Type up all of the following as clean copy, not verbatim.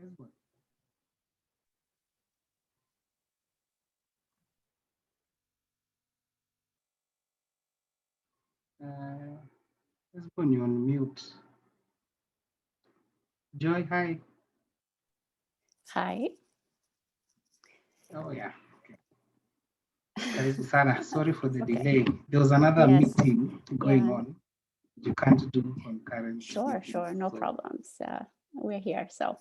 Husband. Husband, you're on mute. Joy, hi. Hi. Oh, yeah. Okay. Sana, sorry for the delay. There was another meeting going on. You can't do concurrent. Sure, no problems. We're here, so.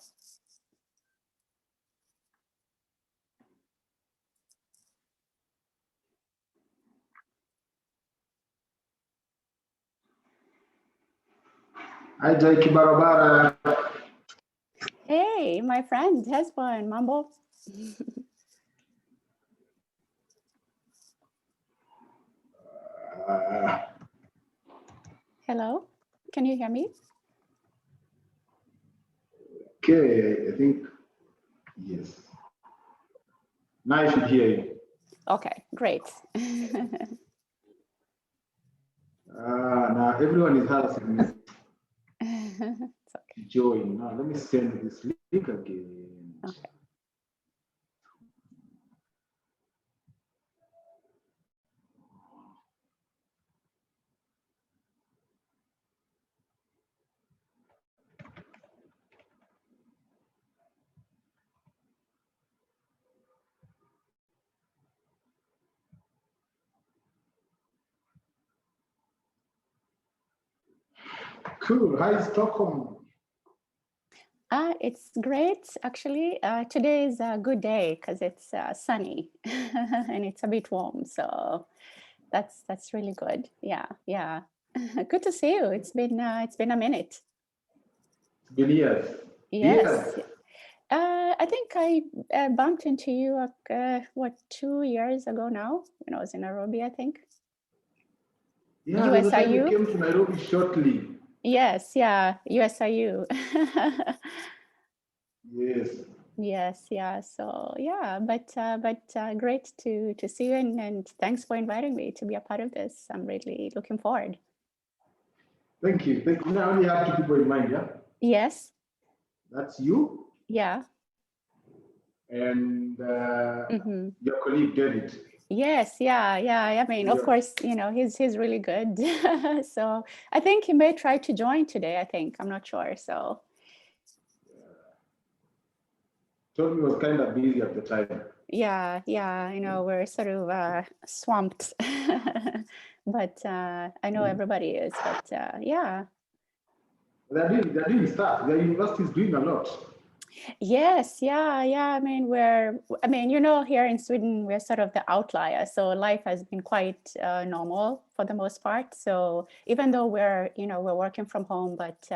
Hi, Joy Kibarabara. Hey, my friend, Hesbon, Mambo. Hello, can you hear me? Okay, I think, yes. Now I should hear you. Okay, great. Now everyone is asking me It's okay. join. Now let me send this link again. Okay. Cool. Hi, Stockholm. It's great, actually. Today is a good day because it's sunny and it's a bit warm, so that's really good. Yeah. Good to see you. It's been a minute. It's been years. Yes. I think I bumped into you, 2 years ago now, when I was in Nairobi, I think. Yeah, USIU. you came to Nairobi shortly. Yes, yeah, USIU. Yes. Yeah. So yeah, but great to see you, and thanks for inviting me to be a part of this. I'm really looking forward. Thank you. Now I only have two people in mind, yeah? Yes. That's you. Yeah. And your colleague David. Yes, yeah. I mean, of course, he's really good. So I think he may try to join today. I think, I'm not sure. So. Told me he was kind of busy at the time. Yeah. We're sort of swamped, but I know everybody is. But yeah. They're doing stuff. Their university is doing a lot. Yes, yeah. I mean, here in Sweden, we're sort of the outlier. So life has been quite normal for the most part. So even though we're working from home, but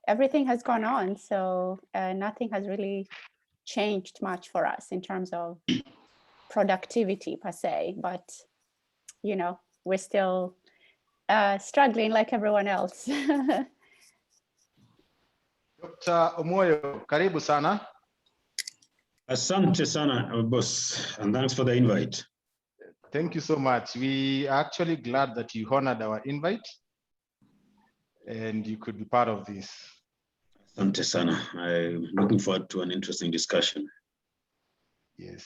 everything has gone on. So nothing has really changed much for us in terms of productivity per se. But, we're still struggling like everyone else. Dr. Omoyo, karibu sana. Asante sana, boss, and thanks for the invite. Thank you so much. We are actually glad that you honored our invite and you could be part of this. Asante sana. I'm looking forward to an interesting discussion. Yes.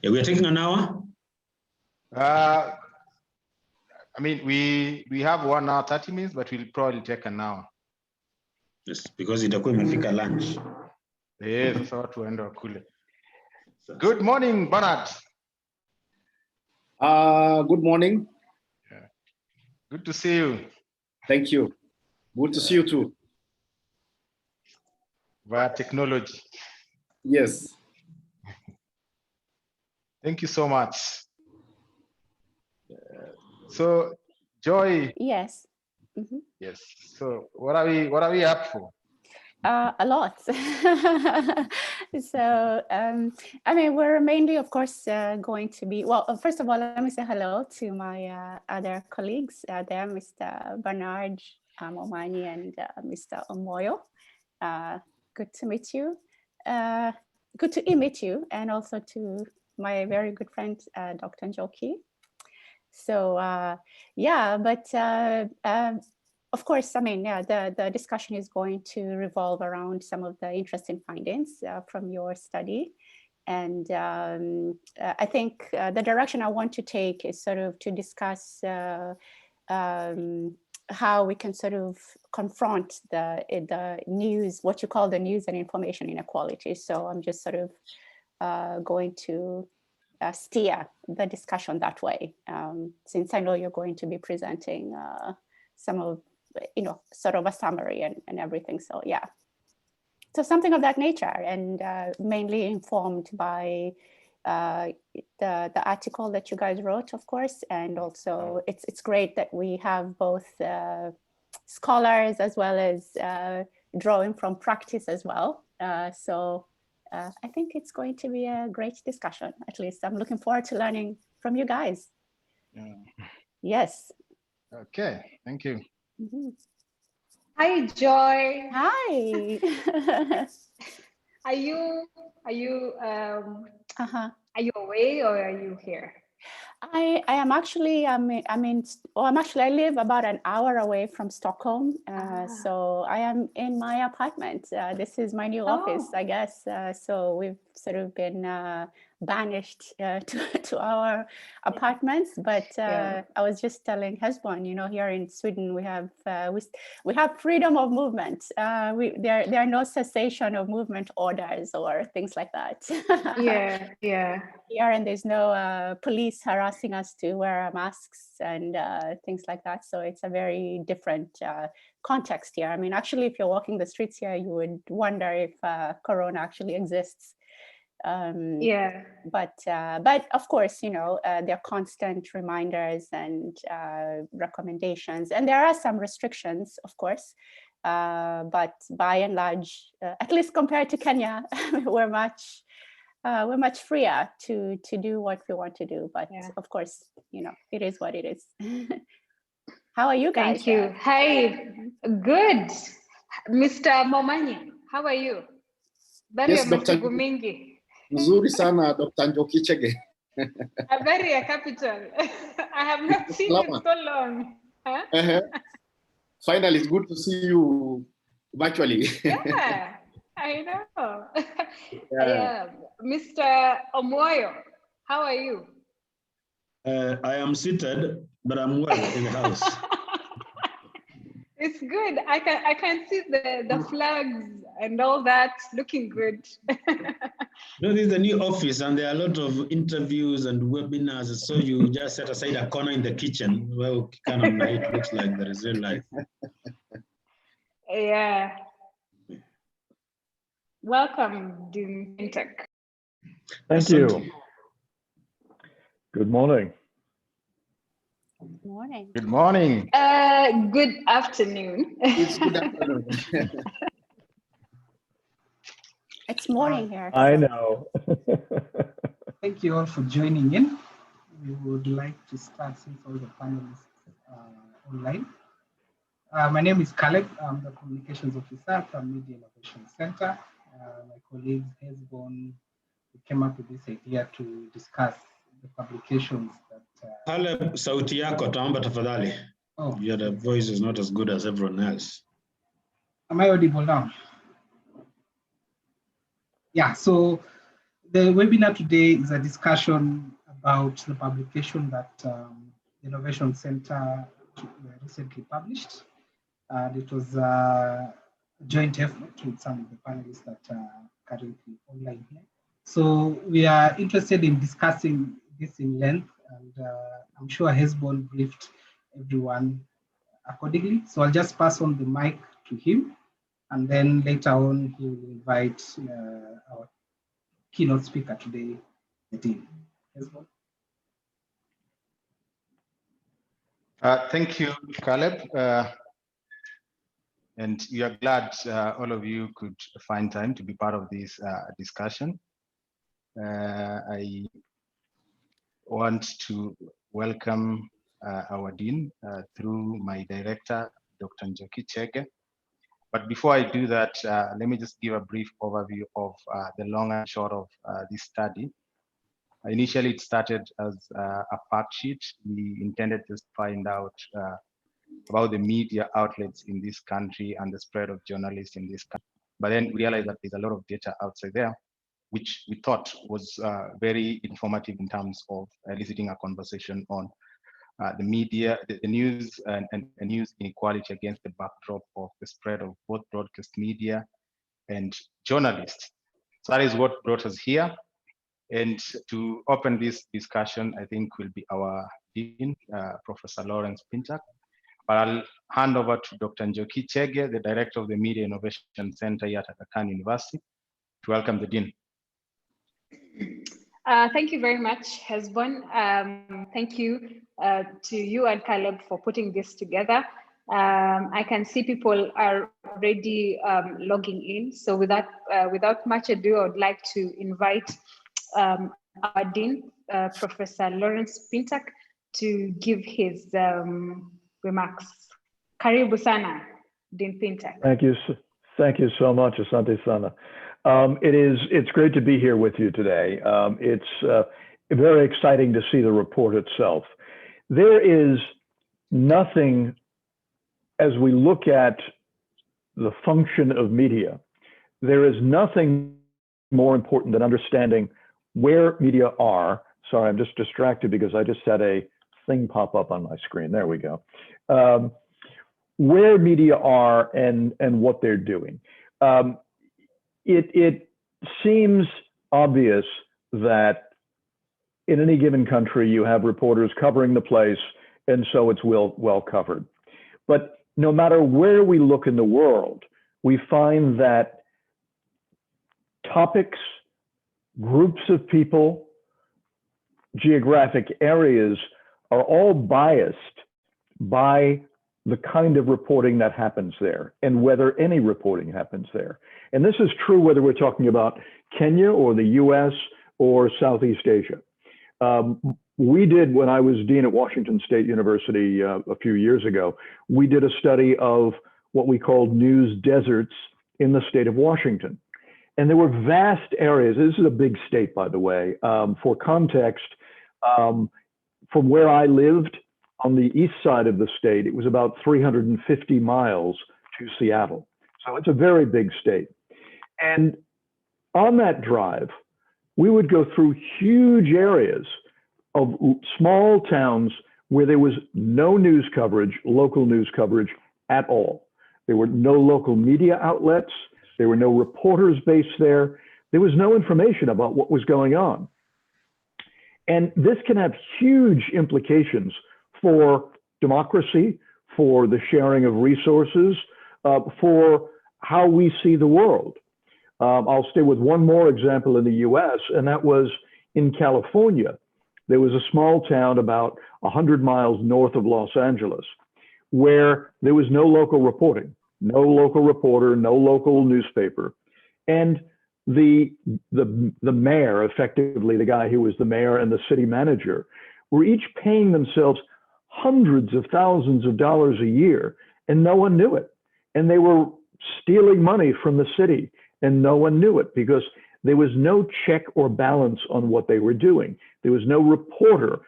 Yeah, we are taking an hour? I mean, we have 1 hour, 30 minutes, but we'll probably take an hour. Yes, because itakuwa imefika lunch. Yes, sasa watu waende wakule. Good morning, Bernard. Good morning. Yeah. Good to see you. Thank you. Good to see you too. Via technology. Yes. Thank you so much. So, Joy. Yes. Yes. So, what are we up for? A lot. So, I mean, we're mainly, of course, going to be, well, first of all, let me say hello to my other colleagues there, Mr. Bernard Omani and Mr. Omoyo. Good to meet you. Good to meet you, and also to my very good friend, Dr. Njoki. So, yeah, but of course, I mean, yeah, the discussion is going to revolve around some of the interesting findings from your study. And I think the direction I want to take is sort of to discuss how we can sort of confront the news, what you call the news and information inequalities. So I'm just sort of going to steer the discussion that way, since I know you're going to be presenting some of, sort of a summary and everything. So yeah, so something of that nature, and mainly informed by the article that you guys wrote, of course, and also it's great that we have both scholars as well as drawing from practice as well. So I think it's going to be a great discussion. At least I'm looking forward to learning from you guys. Yeah. Yes. Okay, thank you. Mm-hmm. Hi, Joy. Hi. Are you Uh-huh. are you away or are you here? I am actually, I live about an hour away from Stockholm. So I am in my apartment. This is my new office, I guess. So we've sort of been banished to our apartments. But I was just telling Hesbon, here in Sweden, we have freedom of movement. There are no cessation of movement orders or things like that. Yeah. Here, and there's no police harassing us to wear masks and things like that. So it's a very different context here. I mean, actually, if you're walking the streets here, you would wonder if Corona actually exists. But of course, there are constant reminders and recommendations, and there are some restrictions, of course. But by and large, at least compared to Kenya, we're much freer to do what we want to do. But of course, it is what it is. How are you guys? Thank you. Hi, good. Mr. Momanyi, how are you? Yes, Dr. Mzuri sana, Dr. Njoki Chege. Habari ya capital. I have not seen you so long. Huh? Finally, it's good to see you virtually. Yeah, I know. Mr. Omoyo, how are you? I am seated, but I'm well in the house. It's good. I can see the flags and all that looking good. No, this is the new office, and there are a lot of interviews and webinars. So you just set aside a corner in the kitchen where it looks like there is real life. Yeah. Welcome, Dean Fintech. Thank you. Good morning. Good morning. Good morning. Good afternoon. It's good afternoon. It's morning here. I know. Thank you all for joining in. We would like to start since all the panelists are online. My name is Caleb. I'm the Communications Officer from Media Innovation Center. My colleague Hesbon came up with this idea to discuss the publications that... Caleb, sauti yako taomba tafadhali. Oh. Your voice is not as good as everyone else. Am I audible now? Yeah, so the webinar today is a discussion about the publication that the Innovation Center recently published. It was a joint effort with some of the panelists that are currently online here. So we are interested in discussing this in length, and I'm sure Hesbon briefed everyone accordingly. So I'll just pass on the mic to him, and then later on he will invite our keynote speaker today, Dean. Hesbon. Thank you, Caleb. And we are glad all of you could find time to be part of this discussion. I want to welcome our Dean through my director, Dr. Njoki Chege. But before I do that, let me just give a brief overview of the long and short of this study. Initially, it started as a fact sheet. We intended just to find out about the media outlets in this country and the spread of journalists in this country. But then we realized that there's a lot of data outside there, which we thought was very informative in terms of eliciting a conversation on the media, the news and news inequality against the backdrop of the spread of both broadcast media and journalists. So that is what brought us here. And to open this discussion, I think will be our Dean, Professor Lawrence Pinchak. But I'll hand over to Dr. Njoki Chege, the Director of the Media Innovation Center here at Aga Khan University, to welcome the Dean. Thank you very much, Hesbon. Thank you to you and Caleb for putting this together. I can see people are already logging in. So without much ado, I would like to invite our Dean, Professor Lawrence Pinchak, to give his remarks. Karibu sana, Dean Pinchak. Thank you so much, Asante Sana. It's great to be here with you today. It's very exciting to see the report itself. There is nothing, as we look at the function of media, there is nothing more important than understanding where media are. Sorry, I'm just distracted because I just had a thing pop up on my screen. There we go. Where media are and what they're doing. It seems obvious that in any given country, you have reporters covering the place, and so it's well covered. But no matter where we look in the world, we find that topics, groups of people, geographic areas are all biased by the kind of reporting that happens there and whether any reporting happens there. And this is true whether we're talking about Kenya or the US or Southeast Asia. We did, when I was dean at Washington State University a few years ago, we did a study of what we called news deserts in the state of Washington. And there were vast areas. This is a big state, by the way. For context, from where I lived on the east side of the state, it was about 350 miles to Seattle. So it's a very big state. And on that drive, we would go through huge areas of small towns where there was no news coverage, local news coverage at all. There were no local media outlets. There were no reporters based there. There was no information about what was going on. And this can have huge implications for democracy, for the sharing of resources, for how we see the world. I'll stay with one more example in the US, and that was in California. There was a small town about 100 miles north of Los Angeles where there was no local reporting, no local reporter, no local newspaper. And the mayor, effectively the guy who was the mayor and the city manager, were each paying themselves hundreds of thousands of dollars a year, and no one knew it. And they were stealing money from the city, and no one knew it because there was no check or balance on what they were doing. There was no reporter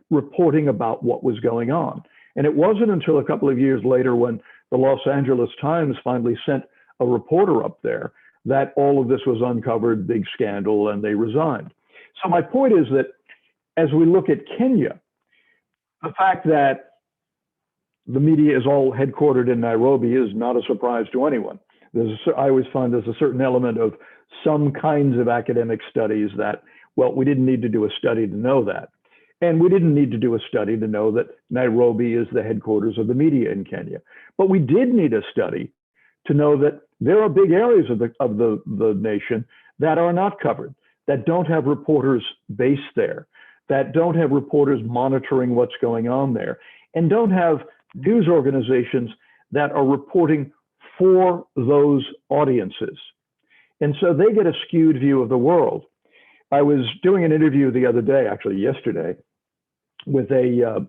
reporting about what was going on. And it wasn't until a couple of years later when the Los Angeles Times finally sent a reporter up there that all of this was uncovered, big scandal, and they resigned. So my point is that as we look at Kenya, the fact that the media is all headquartered in Nairobi is not a surprise to anyone. I always find there's a certain element of some kinds of academic studies that, well, we didn't need to do a study to know that. And we didn't need to do a study to know that Nairobi is the headquarters of the media in Kenya. But we did need a study to know that there are big areas of the nation that are not covered, that don't have reporters based there, that don't have reporters monitoring what's going on there, and don't have news organizations that are reporting for those audiences. And so they get a skewed view of the world. I was doing an interview the other day, actually yesterday, with a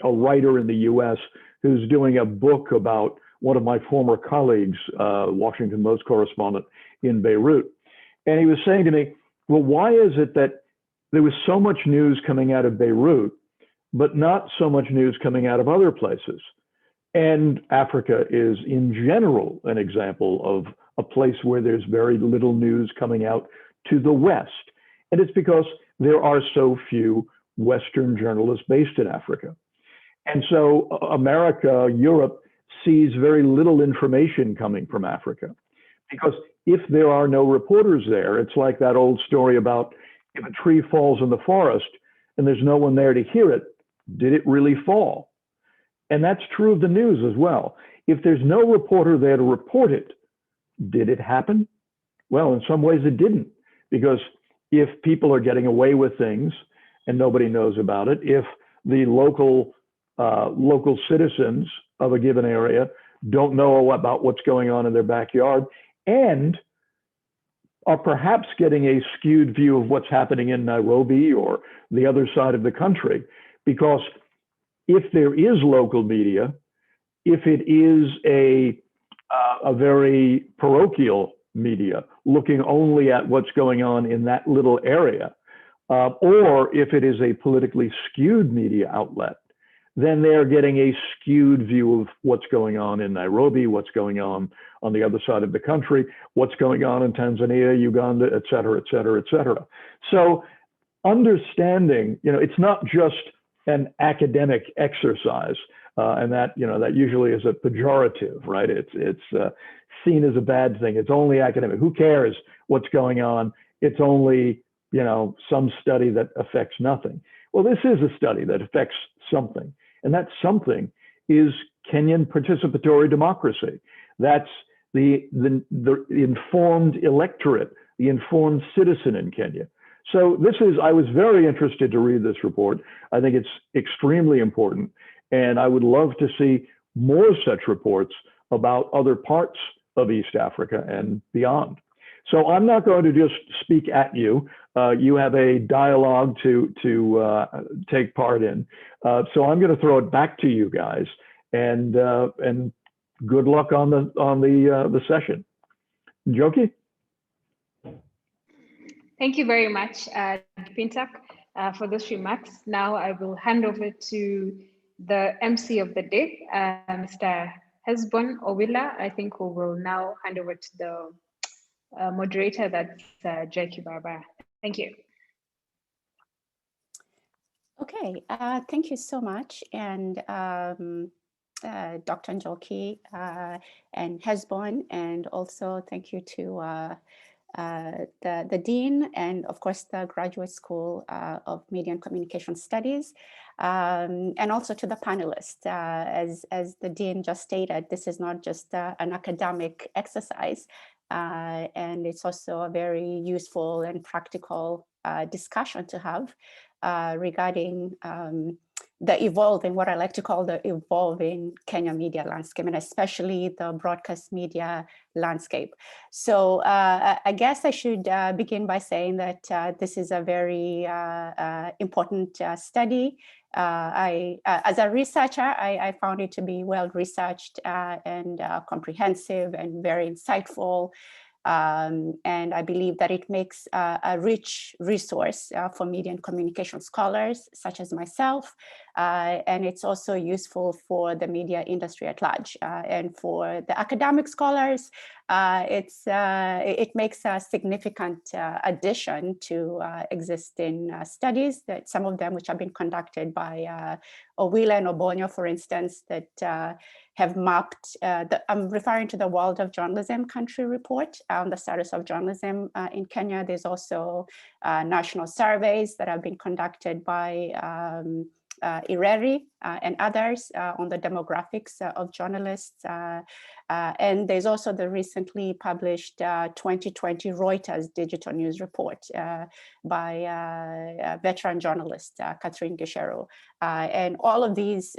writer in the US who's doing a book about one of my former colleagues, Washington Post correspondent in Beirut. And he was saying to me, well, why is it that there was so much news coming out of Beirut but not so much news coming out of other places. And Africa is in general an example of a place where there's very little news coming out to the West. And it's because there are so few Western journalists based in Africa. And so America, Europe sees very little information coming from Africa. Because if there are no reporters there, it's like that old story about if a tree falls in the forest and there's no one there to hear it, did it really fall? And that's true of the news as well. If there's no reporter there to report it, did it happen? Well, in some ways it didn't, because if people are getting away with things and nobody knows about it, if the local citizens of a given area don't know about what's going on in their backyard and are perhaps getting a skewed view of what's happening in Nairobi or the other side of the country, because if there is local media, if it is a very parochial media looking only at what's going on in that little area, or if it is a politically skewed media outlet, then they're getting a skewed view of what's going on in Nairobi, what's going on the other side of the country, what's going on in Tanzania, Uganda, et cetera, et cetera, et cetera. So understanding, it's not just an academic exercise, and that, that usually is a pejorative, right? It's seen as a bad thing. It's only academic. Who cares what's going on? It's only, some study that affects nothing. Well, this is a study that affects something, and that something is Kenyan participatory democracy. That's the informed electorate, the informed citizen in Kenya. So I was very interested to read this report. I think it's extremely important. And I would love to see more such reports about other parts of East Africa and beyond. So I'm not going to just speak at you. You have a dialogue to take part in. So I'm going to throw it back to you guys, and good luck on the session. Njoki? Thank you very much, Pintak, for those remarks. Now I will hand over to the MC of the day, Mr. Hesbon Owila, I think, who will now hand over to the moderator, that's Jackie Barbara. Thank you. Okay, thank you so much. And Dr. Njoki and Hesbon, and also thank you to the Dean and of course the Graduate School of Media and Communication Studies, and also to the panelists. As the Dean just stated, this is not just an academic exercise, and it's also a very useful and practical discussion to have regarding the evolving, what I like to call the evolving Kenya media landscape, and especially the broadcast media landscape. So I guess I should begin by saying that this is a very important study. As a researcher, I found it to be well researched and comprehensive and very insightful. And I believe that it makes a rich resource for media and communication scholars such as myself, and it's also useful for the media industry at large. And for the academic scholars, it makes a significant addition to existing studies, that some of them which have been conducted by Owila and Obonyo, for instance, that have mapped, I'm referring to the World of Journalism Country Report on the status of journalism in Kenya. There's also national surveys that have been conducted by IRERI and others on the demographics of journalists. And there's also the recently published 2020 Reuters Digital News Report by veteran journalist Catherine Gicheru. And all of these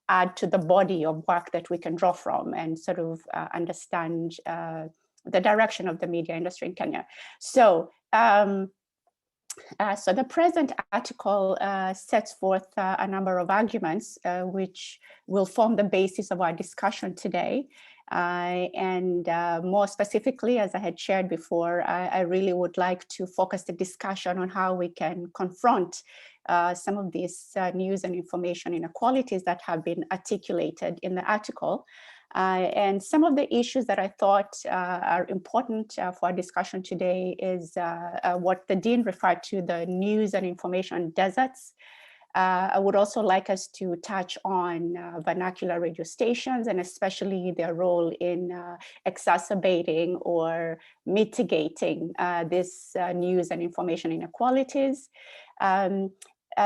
add to the body of work that we can draw from and sort of understand the direction of the media industry in Kenya. So, so the present article sets forth a number of arguments which will form the basis of our discussion today. And more specifically, as I had shared before, I really would like to focus the discussion on how we can confront some of these news and information inequalities that have been articulated in the article. And some of the issues that I thought are important for our discussion today is what the Dean referred to, the news and information deserts. I would also like us to touch on vernacular radio stations and especially their role in exacerbating or mitigating this news and information inequalities.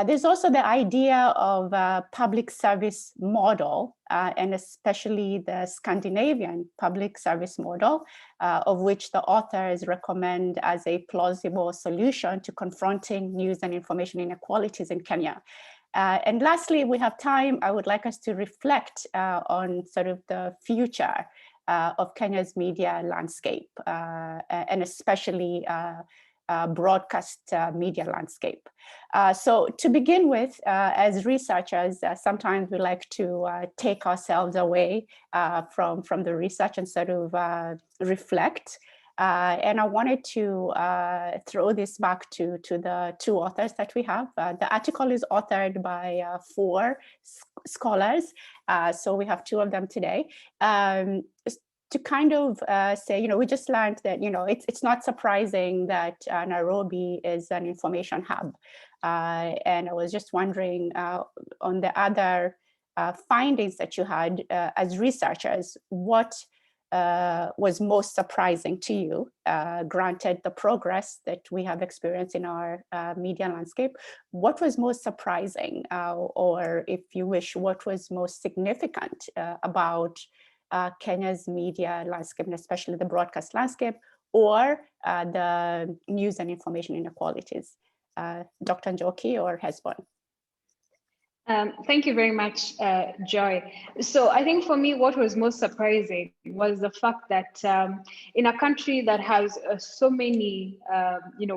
There's also the idea of a public service model, and especially the Scandinavian public service model, of which the authors recommend as a plausible solution to confronting news and information inequalities in Kenya. And lastly, if we have time, I would like us to reflect on sort of the future of Kenya's media landscape, and especially broadcast media landscape. So to begin with, as researchers, sometimes we like to take ourselves away from the research and sort of reflect. And I wanted to throw this back to the two authors that we have. The article is authored by 4 scholars. So we have 2 of them today. To kind of say, we just learned that, it's not surprising that Nairobi is an information hub. And I was just wondering on the other findings that you had as researchers, what was most surprising to you, granted the progress that we have experienced in our media landscape? What was most surprising, or if you wish, what was most significant about Kenya's media landscape, and especially the broadcast landscape, or the news and information inequalities? Dr. Njoki or Hesbon? Thank you very much, Joy. So I think for me, what was most surprising was the fact that in a country that has so many,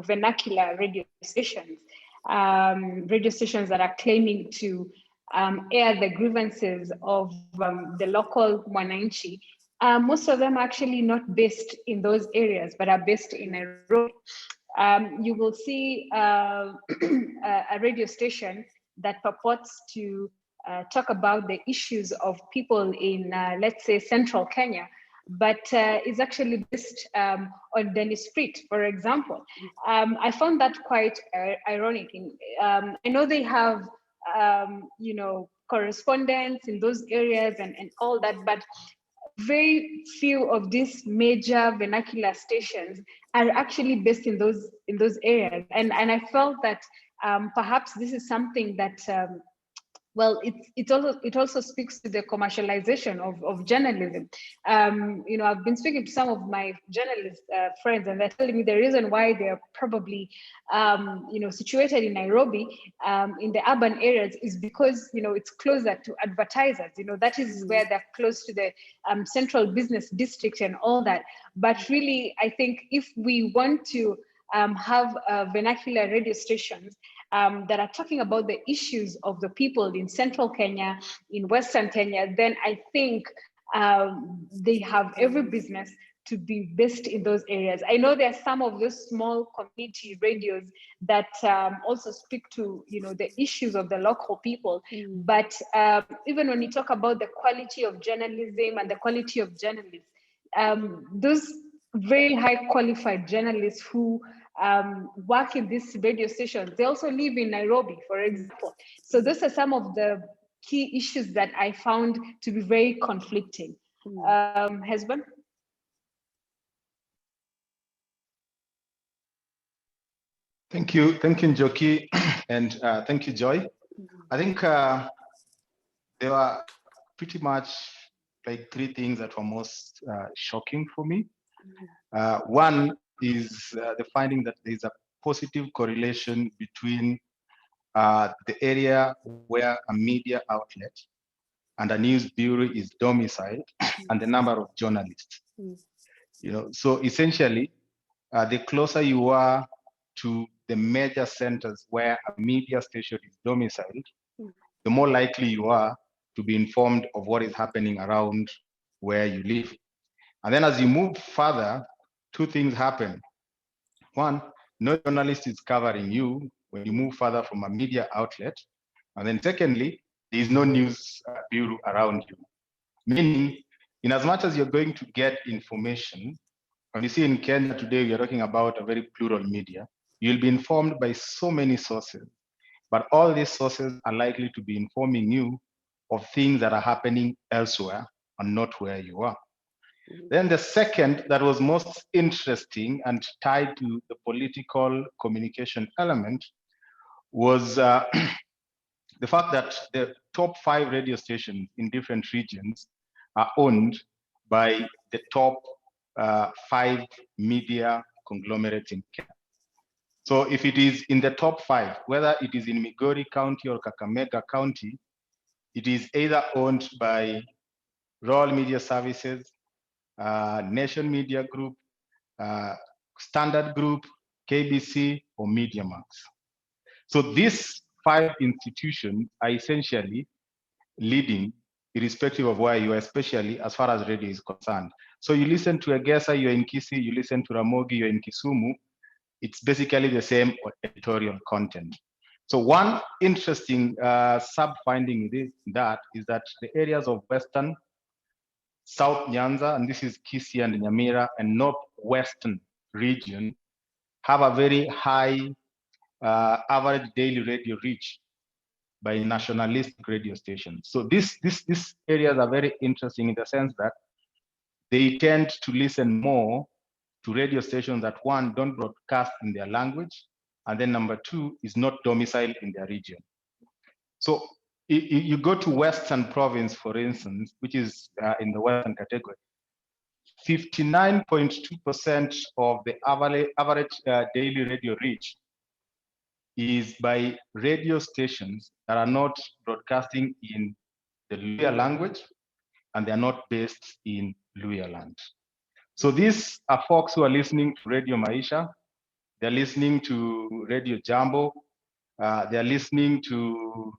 vernacular radio stations that are claiming to air the grievances of the local Mwananchi, most of them are actually not based in those areas, but are based in Nairobi. You will see a radio station that purports to talk about the issues of people in, let's say, central Kenya, but is actually based on Dennis Street, for example. I found that quite ironic. I know they have, correspondence in those areas and all that, but very few of these major vernacular stations are actually based in those areas. And I felt that perhaps this is something that it also speaks to the commercialization of journalism. I've been speaking to some of my journalist friends, and they're telling me the reason why they're probably situated in Nairobi in the urban areas is because it's closer to advertisers. That is where they're close to the central business district and all that. But really, I think if we want to have vernacular radio stations that are talking about the issues of the people in central Kenya, in western Kenya, then I think they have every business to be based in those areas. I know there are some of those small community radios that also speak to the issues of the local people. But even when you talk about the quality of journalism and the quality of journalists, those very high qualified journalists who work in these radio stations, they also live in Nairobi, for example. So those are some of the key issues that I found to be very conflicting. Hesbon? Thank you, Njoki, and thank you, Joy. I think there were pretty much like 3 things that were most shocking for me. One is the finding that there's a positive correlation between the area where a media outlet and a news bureau is domiciled and the number of journalists. So essentially, the closer you are to the major centers where a media station is domiciled, the more likely you are to be informed of what is happening around where you live. And then as you move further, 2 things happen. One, no journalist is covering you when you move further from a media outlet. And then secondly, there is no news bureau around you. Meaning, in as much as you're going to get information, when you see in Kenya today, we are talking about a very plural media, you'll be informed by so many sources, but all these sources are likely to be informing you of things that are happening elsewhere and not where you are. Then the second that was most interesting and tied to the political communication element was the fact that the top 5 radio stations in different regions are owned by the top 5 media conglomerates in Kenya. So if it is in the top 5, whether it is in Migori County or Kakamega County, it is either owned by Royal Media Services, Nation Media Group, Standard Group, KBC, or MediaMax. So these 5 institutions are essentially leading, irrespective of where you are, especially as far as radio is concerned. So you listen to Egesa, you're in Kisii, you listen to Ramogi, you're in Kisumu, it's basically the same editorial content. So one interesting sub-finding with that is that the areas of Western, South Nyanza, and this is Kisii and Nyamira, and Northwestern region have a very high average daily radio reach by nationalistic radio stations. So these areas are very interesting in the sense that they tend to listen more to radio stations that, one, don't broadcast in their language, and then number 2 is not domiciled in their region. So you go to Western Province, for instance, which is in the Western category, 59.2% of the average daily radio reach is by radio stations that are not broadcasting in the Luhya language, and they are not based in Luhya land. So these are folks who are listening to Radio Maisha, they're listening to Radio Jambo, they're listening to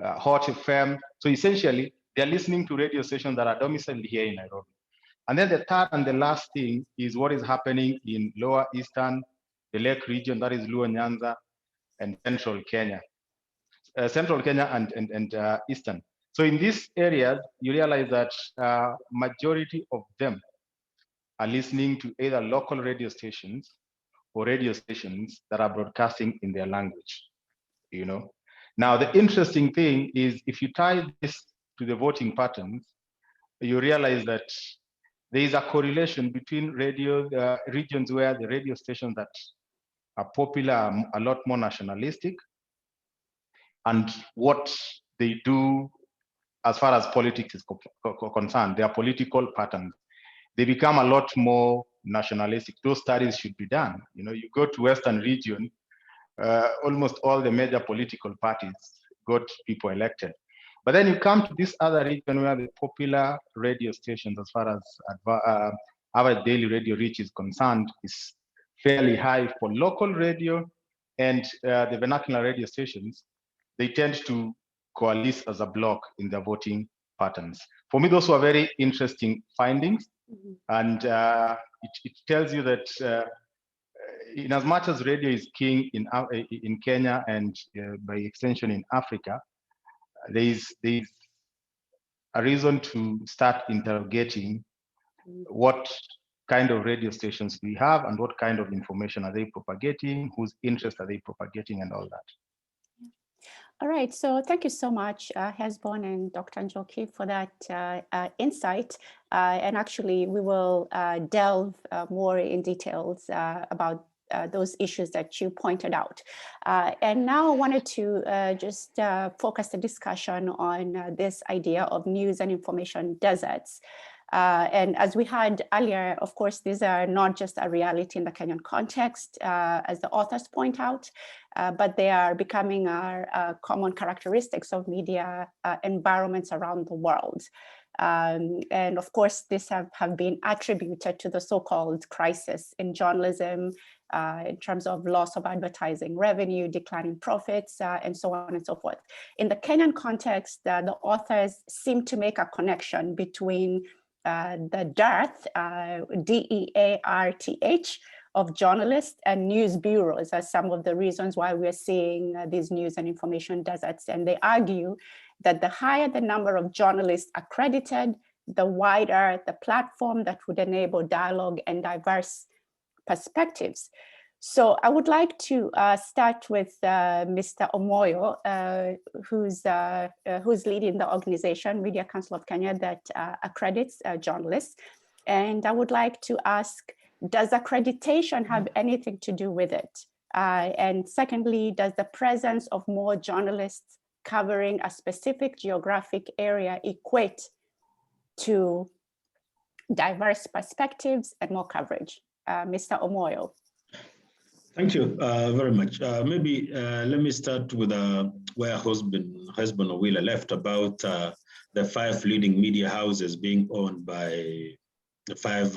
Hot FM. So essentially, they're listening to radio stations that are domiciled here in Nairobi. And then the third and the last thing is what is happening in Lower Eastern, the Lake region, that is Luo Nyanza, and Central Kenya. And Eastern. So in these areas, you realize that majority of them are listening to either local radio stations or radio stations that are broadcasting in their language, you know. Now, the interesting thing is if you tie this to the voting patterns, you realize that there is a correlation between regions where the radio stations that are popular are a lot more nationalistic, and what they do as far as politics is concerned, their political patterns, they become a lot more nationalistic. Those studies should be done. You know, you go to Western region, almost all the major political parties got people elected. But then you come to this other region where the popular radio stations, as far as average daily radio reach is concerned, is fairly high for local radio, and the vernacular radio stations, they tend to coalesce as a block in their voting patterns. For me, those were very interesting findings. And it tells you that in as much as radio is king in Kenya and by extension in Africa, there is a reason to start interrogating what kind of radio stations we have and what kind of information are they propagating, whose interest are they propagating, and all that. All right, so thank you so much, Hesbon and Dr. Njoki, for that insight. And actually, we will delve more in details about those issues that you pointed out. And now I wanted to just focus the discussion on this idea of news and information deserts. And as we had earlier, of course, these are not just a reality in the Kenyan context, as the authors point out, but they are becoming our common characteristics of media environments around the world. And of course, these have been attributed to the so-called crisis in journalism, in terms of loss of advertising revenue, declining profits, and so on and so forth. In the Kenyan context, the authors seem to make a connection between the dearth, D-E-A-R-T-H, of journalists and news bureaus as some of the reasons why we're seeing these news and information deserts. And they argue that the higher the number of journalists accredited, the wider the platform that would enable dialogue and diverse perspectives. So I would like to start with Mr. Omoyo, who's leading the organization, Media Council of Kenya, that accredits journalists. And I would like to ask, does accreditation have anything to do with it? And secondly, does the presence of more journalists covering a specific geographic area equate to diverse perspectives and more coverage? Mr. Omoyo. Thank you very much. Maybe let me start with where husband Wheeler left about the 5 leading media houses being owned by five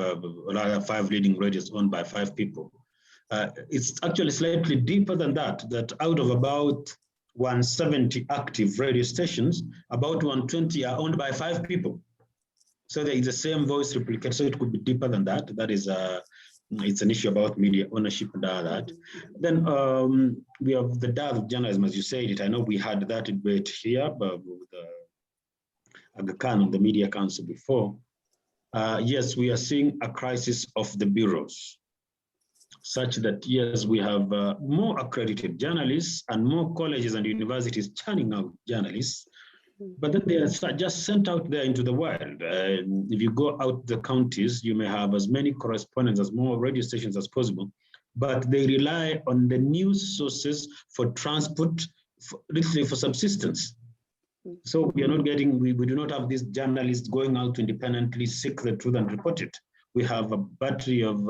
leading radios owned by 5 people. It's actually slightly deeper than that, that out of about 170 active radio stations, about 120 are owned by 5 people. So there is the same voice replicate, so it could be deeper than that. That is, it's an issue about media ownership and all that. Then we have the death of journalism, as you said it. I know we had that debate here but with Aga Khan on the Media Council before. Yes, we are seeing a crisis of the bureaus, such that yes, we have more accredited journalists and more colleges and universities churning out journalists, but then they are just sent out there into the world. If you go out the counties, you may have as many correspondents, as more radio stations as possible, but they rely on the news sources for transport, literally for subsistence. So we are not getting, we do not have these journalists going out to independently seek the truth and report it. We have a battery of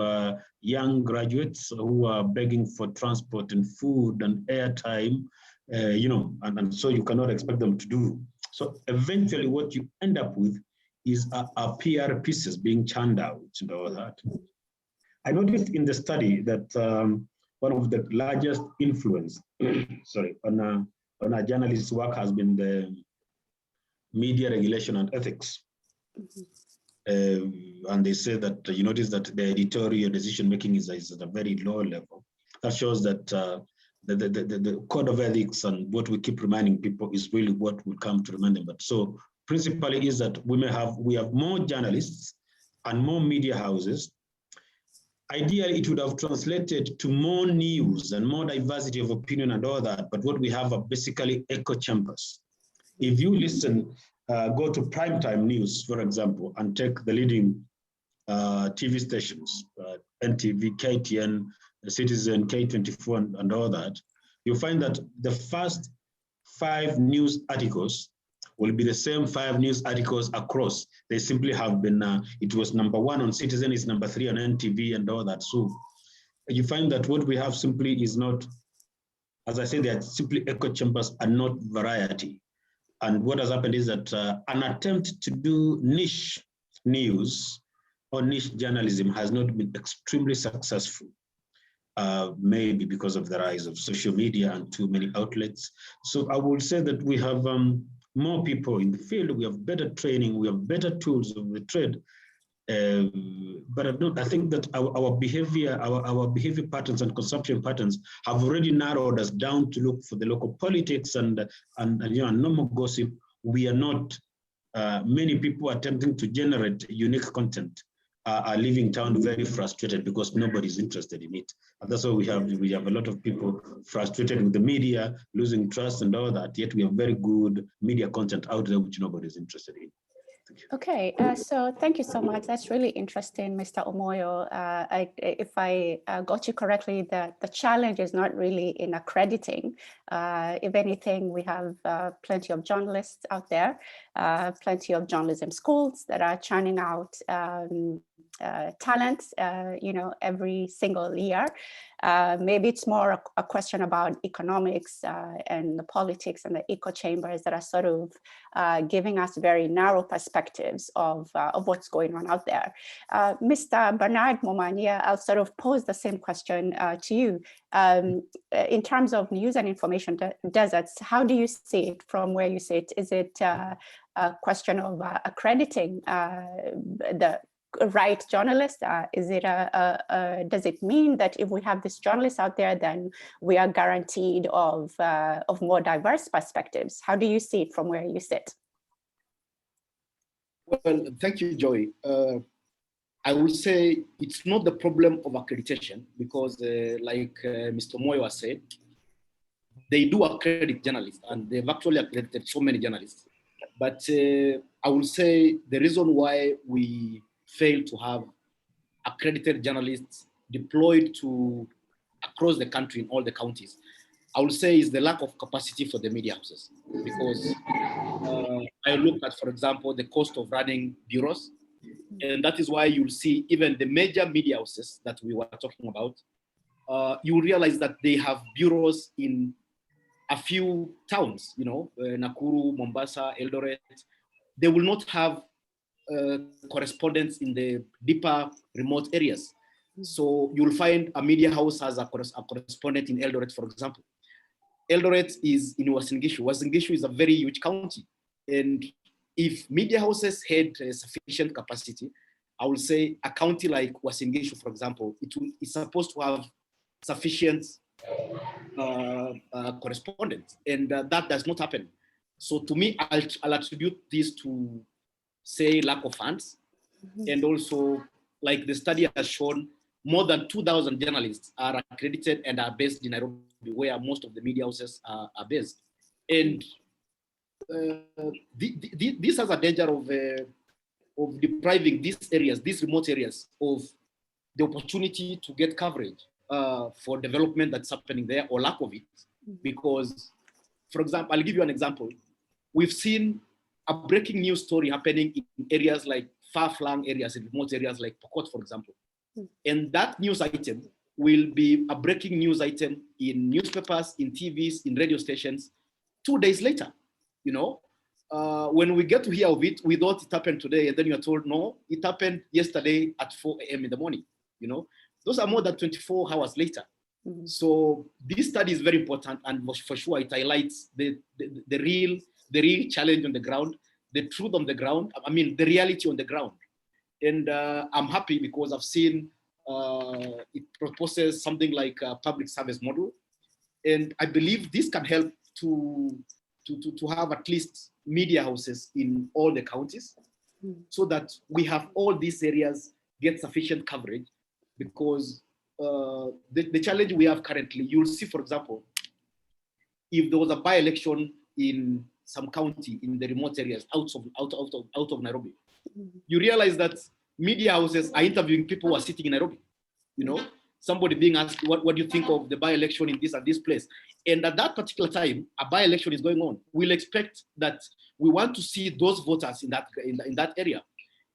young graduates who are begging for transport and food and airtime, and so you cannot expect them to do. So eventually what you end up with is a PR pieces being churned out and all that. I noticed in the study that one of the largest influence, on a journalist's work has been the media regulation and ethics. And they say that you notice that the editorial decision making is at a very low level. That shows that the code of ethics and what we keep reminding people is really what will come to remind them. But so principally is that we have more journalists and more media houses. Ideally, it would have translated to more news and more diversity of opinion and all that. But what we have are basically echo chambers. If you listen, go to primetime news, for example, and take the leading TV stations, NTV, KTN, Citizen, K24, and all that, you'll find that the first 5 news articles will be the same 5 news articles across. They simply have been, it was number 1 on Citizen, it's number 3 on NTV and all that. So you find that what we have simply is not, as I said, they are simply echo chambers and not variety. And what has happened is that an attempt to do niche news or niche journalism has not been extremely successful. Maybe because of the rise of social media and too many outlets. So I would say that we have more people in the field, we have better training, we have better tools of the trade. But I think that our behavior patterns and consumption patterns have already narrowed us down to look for the local politics and normal gossip. We are not, many people attempting to generate unique content are leaving town very frustrated because nobody's interested in it. And that's why we have a lot of people frustrated with the media, losing trust and all that, yet we have very good media content out there which nobody's interested in. Okay, so thank you so much. That's really interesting, Mr. Omoyo. If I got you correctly, the challenge is not really in accrediting. If anything, we have plenty of journalists out there, plenty of journalism schools that are churning out talent, every single year. Maybe it's more a question about economics and the politics and the echo chambers that are sort of giving us very narrow perspectives of what's going on out there. Mr. Bernard Momania, I'll sort of pose the same question to you. In terms of news and information deserts, how do you see it from where you sit? Is it a question of accrediting right journalists? Is it does it mean that if we have these journalists out there, then we are guaranteed of more diverse perspectives? How do you see it from where you sit? Well, thank you, Joy. I would say it's not the problem of accreditation because, like Mr. Moyo said, they do accredit journalists, and they've actually accredited so many journalists. But I will say the reason why we fail to have accredited journalists deployed to across the country in all the counties, I will say is the lack of capacity for the media houses. Because I looked at, for example, the cost of running bureaus, and that is why you'll see even the major media houses that we were talking about, you will realize that they have bureaus in a few towns, you know, Nakuru, Mombasa, Eldoret. They will not have correspondents in the deeper remote areas. So you'll find a media house has a correspondent in Eldoret, for example. Eldoret is in Uasin Gishu. Uasin Gishu is a very huge county. And if media houses had sufficient capacity, I would say a county like Uasin Gishu, for example, it's supposed to have sufficient correspondence, and that does not happen. So to me, I'll attribute this to, say, lack of funds, and also, like the study has shown, more than 2,000 journalists are accredited and are based in Nairobi, where most of the media houses are based. And this has a danger of depriving these areas, these remote areas, of the opportunity to get coverage for development that's happening there, or lack of it. Because, for example, I'll give you an example. We've seen a breaking news story happening in areas like far-flung areas, in remote areas like Pokot, for example. And that news item will be a breaking news item in newspapers, in TVs, in radio stations 2 days later. You know, when we get to hear of it, we thought it happened today, and then you're told, no, it happened yesterday at 4 a.m. in the morning. You know, those are more than 24 hours later. So this study is very important, and for sure it highlights the real challenge on the ground, the truth on the ground. I mean, the reality on the ground. And I'm happy because I've seen it proposes something like a public service model, and I believe this can help to have at least media houses in all the counties, so that we have all these areas get sufficient coverage. Because the challenge we have currently, you'll see, for example, if there was a by-election in some county in the remote areas out of Nairobi, you realize that media houses are interviewing people who are sitting in Nairobi. You know, somebody being asked, what do you think of the by-election in this and this place? And at that particular time, a by-election is going on. We'll expect that we want to see those voters in that area.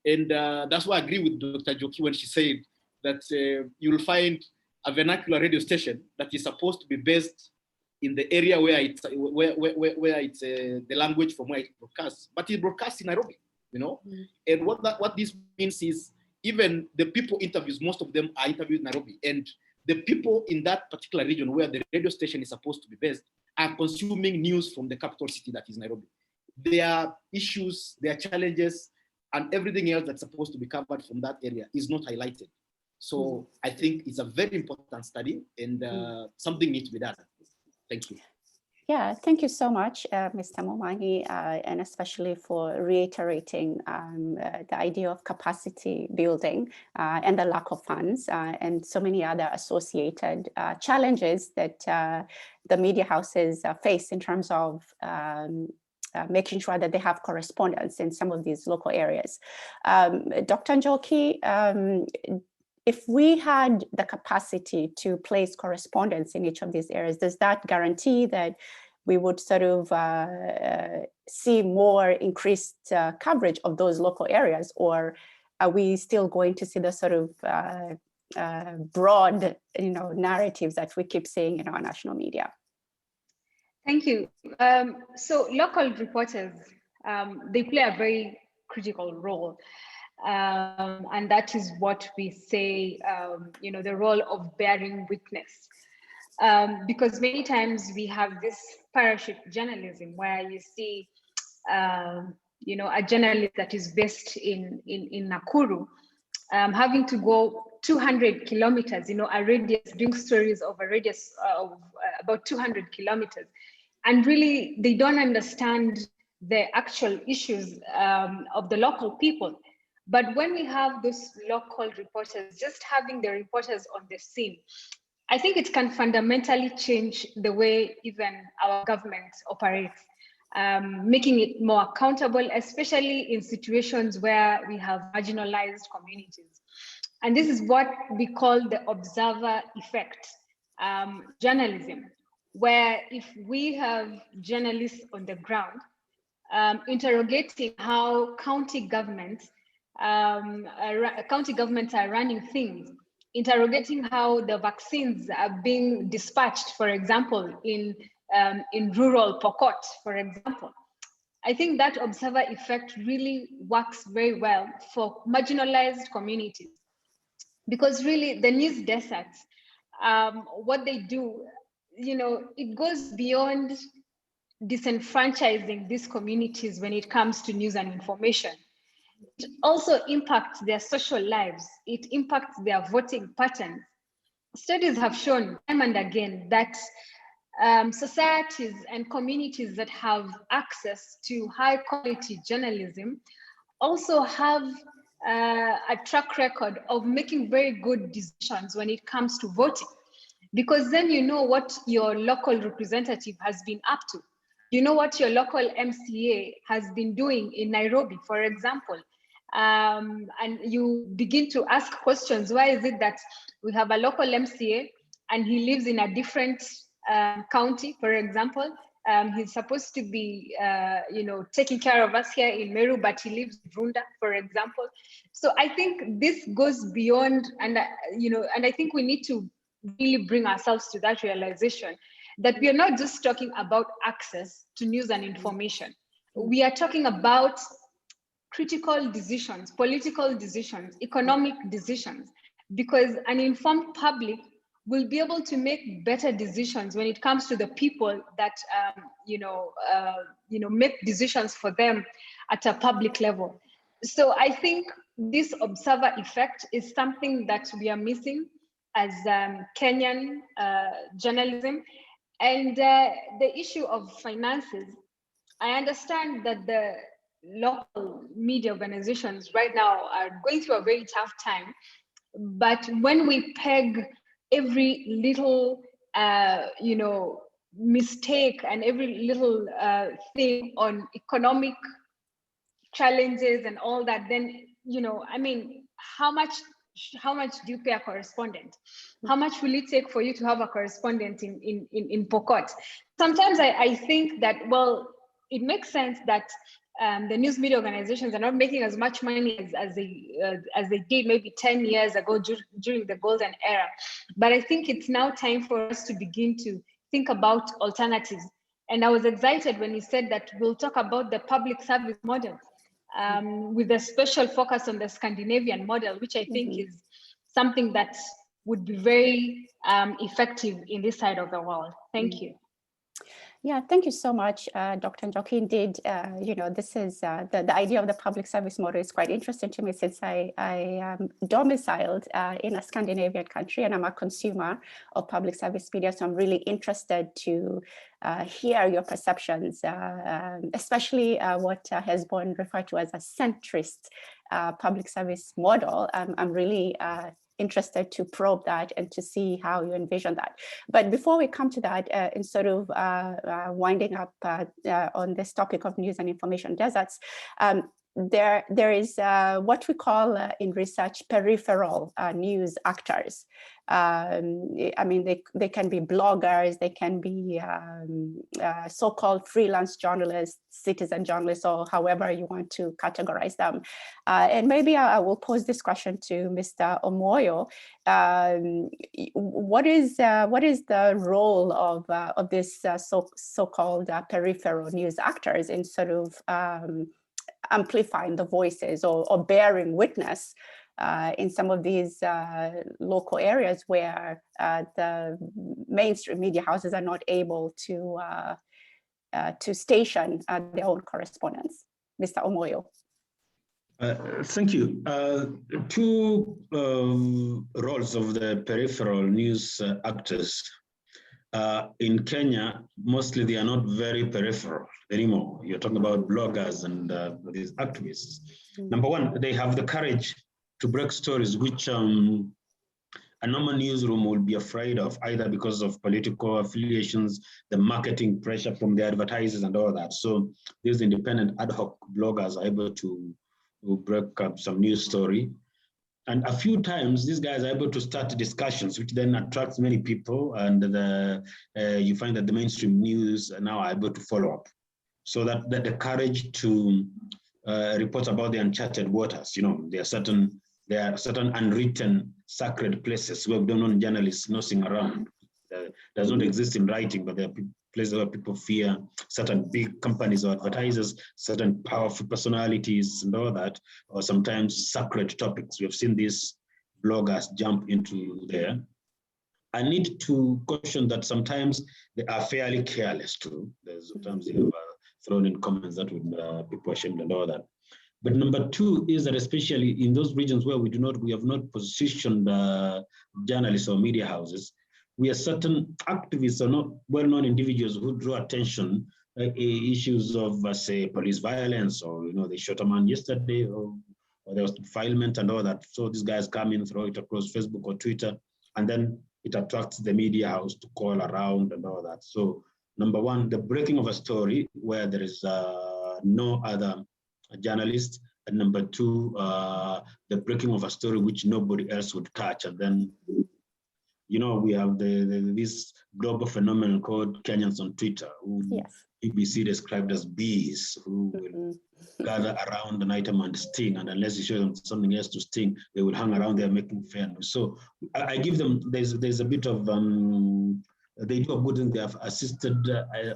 And that's why I agree with Dr. Joki when she said that you'll find a vernacular radio station that is supposed to be based in the area where it's the language from where it broadcasts, but it broadcasts in Nairobi, you know. And what this means is, even the people interviews, most of them are interviewed in Nairobi, and the people in that particular region where the radio station is supposed to be based are consuming news from the capital city, that is Nairobi. There are issues, there are challenges, and everything else that's supposed to be covered from that area is not highlighted. So I think it's a very important study, and something needs to be done. Thank you. Yeah, thank you so much, Mr. Momanyi, and especially for reiterating the idea of capacity building and the lack of funds and so many other associated challenges that the media houses face in terms of making sure that they have correspondence in some of these local areas. Dr. Njoki, if we had the capacity to place correspondence in each of these areas, does that guarantee that we would sort of see more increased coverage of those local areas, or are we still going to see the sort of broad, narratives that we keep seeing in our national media? Thank you. So local reporters, they play a very critical role. And that is what we say, the role of bearing witness. Because many times we have this parachute journalism where you see, a journalist that is based in Nakuru having to go 200 kilometers, a radius, doing stories of a radius of about 200 kilometers. And really, they don't understand the actual issues of the local people. But when we have those local reporters, just having the reporters on the scene, I think it can fundamentally change the way even our government operates, making it more accountable, especially in situations where we have marginalized communities. And this is what we call the observer effect journalism, where if we have journalists on the ground interrogating how county governments are running things, interrogating how the vaccines are being dispatched, for example, in rural Pokot, for example. I think that observer effect really works very well for marginalized communities, because really the news deserts, what they do, it goes beyond disenfranchising these communities when it comes to news and information. It also impacts their social lives. It impacts their voting patterns. Studies have shown time and again that societies and communities that have access to high quality journalism also have a track record of making very good decisions when it comes to voting, because then you know what your local representative has been up to. You know what your local MCA has been doing in Nairobi, for example. And you begin to ask questions. Why is it that we have a local MCA and he lives in a different county, for example? He's supposed to be, taking care of us here in Meru, but he lives in Runda, for example. So I think this goes beyond, and I think we need to really bring ourselves to that realization that we are not just talking about access to news and information. We are talking about critical decisions, political decisions, economic decisions, because an informed public will be able to make better decisions when it comes to the people that make decisions for them at a public level. So I think this observer effect is something that we are missing as Kenyan journalism. And the issue of finances, I understand that the local media organizations right now are going through a very tough time. But when we peg every little, mistake and every little thing on economic challenges and all that, then, how much do you pay a correspondent? How much will it take for you to have a correspondent in Pokot? Sometimes I think that, well, it makes sense that the news media organizations are not making as much money as they did maybe 10 years ago during the golden era. But I think it's now time for us to begin to think about alternatives. And I was excited when you said that we'll talk about the public service model with a special focus on the Scandinavian model, which I think is something that would be very effective in this side of the world. Thank you. Yeah, thank you so much, Dr. Njoki. Indeed, this is the idea of the public service model is quite interesting to me, since I am domiciled in a Scandinavian country and I'm a consumer of public service media. So I'm really interested to hear your perceptions, especially what has been referred to as a centrist public service model. I'm really interested to probe that and to see how you envision that. But before we come to that, in sort of winding up on this topic of news and information deserts, there is what we call in research peripheral news actors. I mean, they can be bloggers, they can be so-called freelance journalists, citizen journalists, or however you want to categorize them. And maybe I will pose this question to Mr. Omoyo. What is the role of this so-called peripheral news actors in sort of amplifying the voices or bearing witness in some of these local areas where the mainstream media houses are not able to station their own correspondents? Mr. Omoyo. Thank you. Two roles of the peripheral news actors. In Kenya, mostly they are not very peripheral anymore. You're talking about bloggers and these activists. Number one, they have the courage to break stories which a normal newsroom will be afraid of, either because of political affiliations, the marketing pressure from the advertisers and all that. So these independent ad hoc bloggers are able to break up some news story. And a few times, these guys are able to start discussions, which then attracts many people. And you find that the mainstream news now are able to follow up. So that the courage to report about the uncharted waters, there are certain unwritten sacred places where we don't want journalists nosing around. Does not exist in writing, but there are places where people fear certain big companies or advertisers, certain powerful personalities and all that, or sometimes sacred topics. We have seen these bloggers jump into there. I need to caution that sometimes they are fairly careless too. There's sometimes they have thrown in comments that would people ashamed and all that. But number two is that especially in those regions where we have not positioned journalists or media houses, we are certain activists or not well-known individuals who draw attention issues of, say, police violence, or they shot a man yesterday, or there was defilement and all that. So these guys come in, throw it across Facebook or Twitter, and then it attracts the media house to call around and all that. So number one, the breaking of a story where there is no other journalist, and number two, the breaking of a story which nobody else would catch, and then we have this global phenomenon called Kenyans on Twitter, who BBC described as bees, who will gather around an item and sting, and unless you show them something else to sting, they will hang around there making fair news. So I give them, there's a bit of, they do a good thing. They have assisted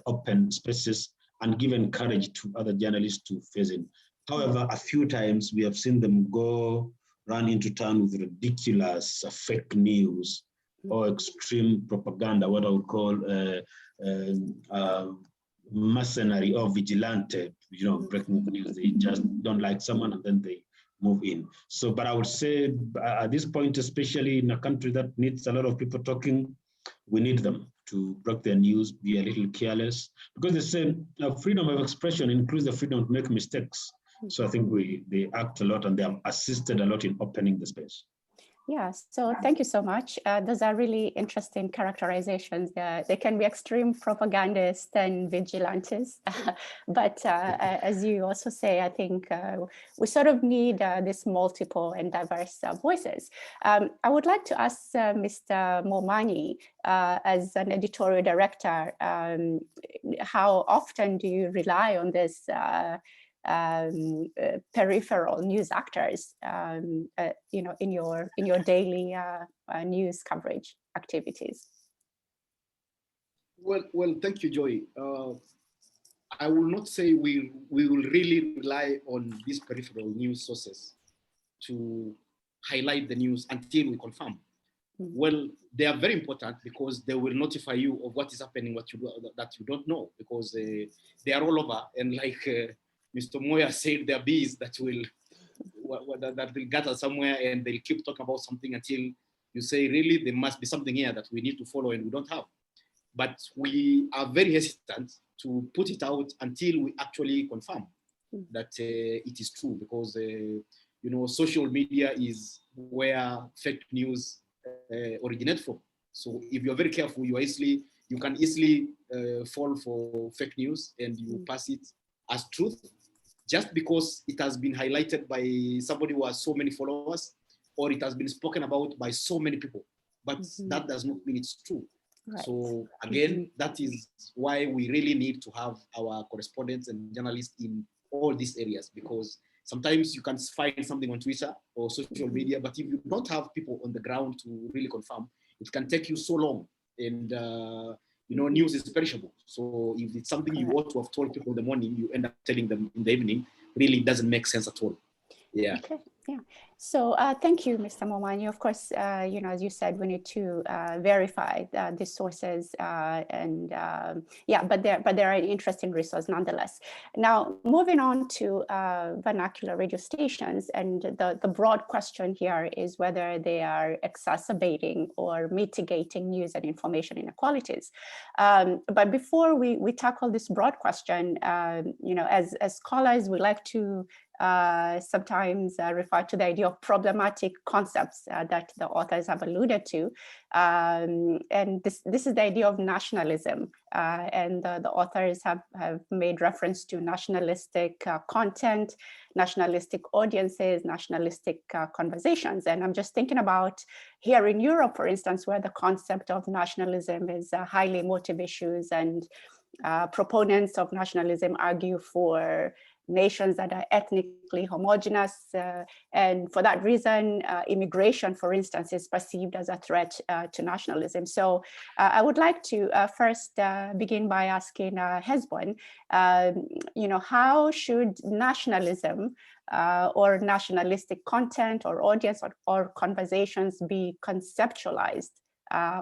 open spaces and given courage to other journalists to face it. However, a few times we have seen them run into town with ridiculous fake news or extreme propaganda, what I would call mercenary or vigilante, breaking the news. They just don't like someone and then they move in. So, but I would say at this point, especially in a country that needs a lot of people talking, we need them to break their news, be a little careless, because they say freedom of expression includes the freedom to make mistakes. So I think they act a lot and they have assisted a lot in opening the space. Yeah, so thank you so much. Those are really interesting characterizations. They can be extreme propagandists and vigilantes. But as you also say, I think we sort of need this multiple and diverse voices. I would like to ask Mr. Momani, as an editorial director, how often do you rely on this peripheral news actors, in your daily news coverage activities? Well, thank you, Joy. I will not say we will really rely on these peripheral news sources to highlight the news until we confirm. Well, they are very important because they will notify you of what is happening, that you don't know, because they are all over, and like Mr. Moya said, there are bees that will gather somewhere and they'll keep talking about something until you say, really, there must be something here that we need to follow and we don't have. But we are very hesitant to put it out until we actually confirm that it is true, because social media is where fake news originate from. So if you're very careful, you can easily fall for fake news and you pass it as truth, just because it has been highlighted by somebody who has so many followers, or it has been spoken about by so many people. But that does not mean it's true. Right. So again, that is why we really need to have our correspondents and journalists in all these areas, because sometimes you can find something on Twitter or social media, but if you don't have people on the ground to really confirm, it can take you so long. And news is perishable. So if it's something you ought to have told people in the morning, you end up telling them in the evening, really doesn't make sense at all. Yeah. Okay. Yeah. So thank you, Mr. Momanyi. Of course, you know, as you said, we need to verify the sources, and yeah, but there are an interesting resource nonetheless. Now, moving on to vernacular radio stations, and the broad question here is whether they are exacerbating or mitigating news and information inequalities. But before we tackle this broad question, you know, as scholars, we like to sometimes refer to the idea of problematic concepts that the authors have alluded to. And this is the idea of nationalism. And the authors have made reference to nationalistic content, nationalistic audiences, nationalistic conversations. And I'm just thinking about here in Europe, for instance, where the concept of nationalism is highly emotive issues, and proponents of nationalism argue for nations that are ethnically homogeneous, and for that reason, immigration, for instance, is perceived as a threat to nationalism. So I would like to first begin by asking Hesbon, you know, how should nationalism or nationalistic content or audience or conversations be conceptualized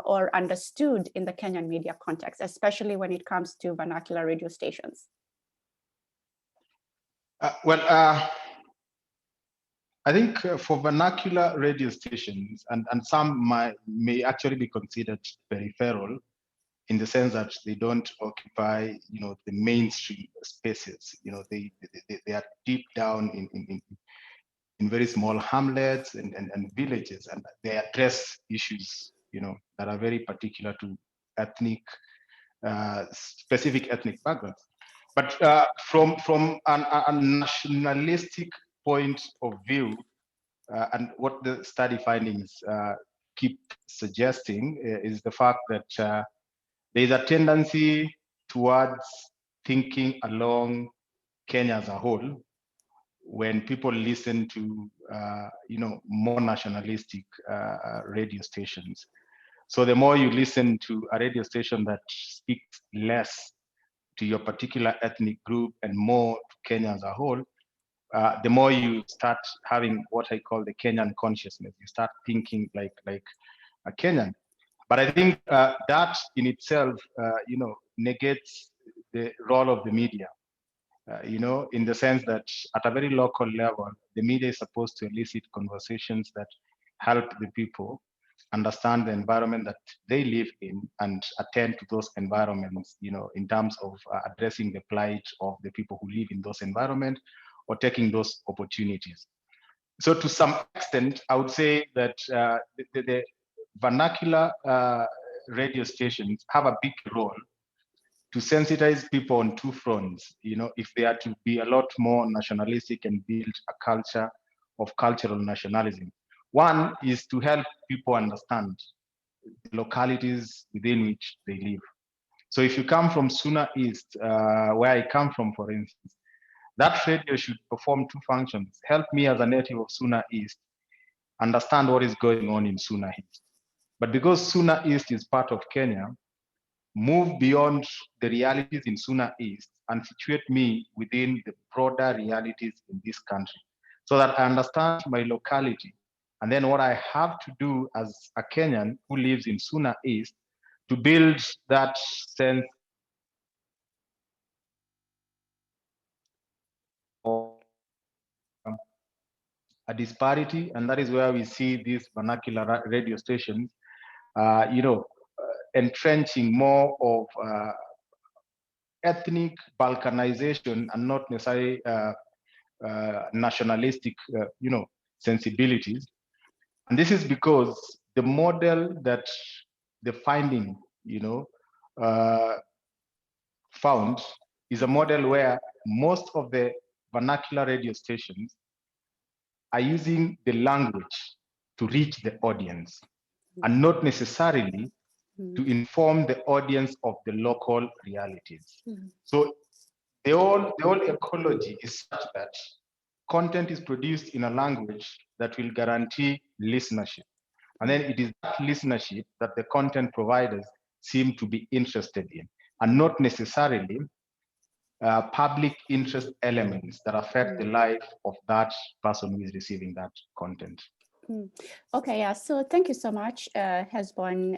or understood in the Kenyan media context, especially when it comes to vernacular radio stations? I think for vernacular radio stations, and some may actually be considered peripheral, in the sense that they don't occupy, you know, the mainstream spaces. You know, they are deep down in very small hamlets and villages, and they address issues, you know, that are very particular to ethnic, specific ethnic backgrounds. But from a nationalistic point of view, and what the study findings keep suggesting is the fact that there is a tendency towards thinking along Kenya as a whole when people listen to you know, more nationalistic radio stations. So the more you listen to a radio station that speaks less to your particular ethnic group and more to Kenya as a whole, the more you start having what I call the Kenyan consciousness. You start thinking like a Kenyan. But I think that in itself, you know, negates the role of the media. You know, in the sense that at a very local level, the media is supposed to elicit conversations that help the people understand the environment that they live in and attend to those environments, you know, in terms of addressing the plight of the people who live in those environments or taking those opportunities. So to some extent, I would say that the vernacular radio stations have a big role to sensitize people on two fronts. You know, if they are to be a lot more nationalistic and build a culture of cultural nationalism. One is to help people understand the localities within which they live. So if you come from Suna East, where I come from, for instance, that radio should perform two functions: help me as a native of Suna East understand what is going on in Suna East. But because Suna East is part of Kenya, move beyond the realities in Suna East and situate me within the broader realities in this country, so that I understand my locality. And then what I have to do as a Kenyan who lives in Suna East to build that sense of a disparity. And that is where we see these vernacular radio stations, you know, entrenching more of ethnic balkanization and not necessarily nationalistic, you know, sensibilities. And this is because the model that the finding, you know, found is a model where most of the vernacular radio stations are using the language to reach the audience and not necessarily to inform the audience of the local realities. So the whole ecology is such that content is produced in a language that will guarantee listenership. And then it is that listenership that the content providers seem to be interested in, and not necessarily public interest elements that affect the life of that person who is receiving that content. Okay, yeah, so thank you so much, Hezbon.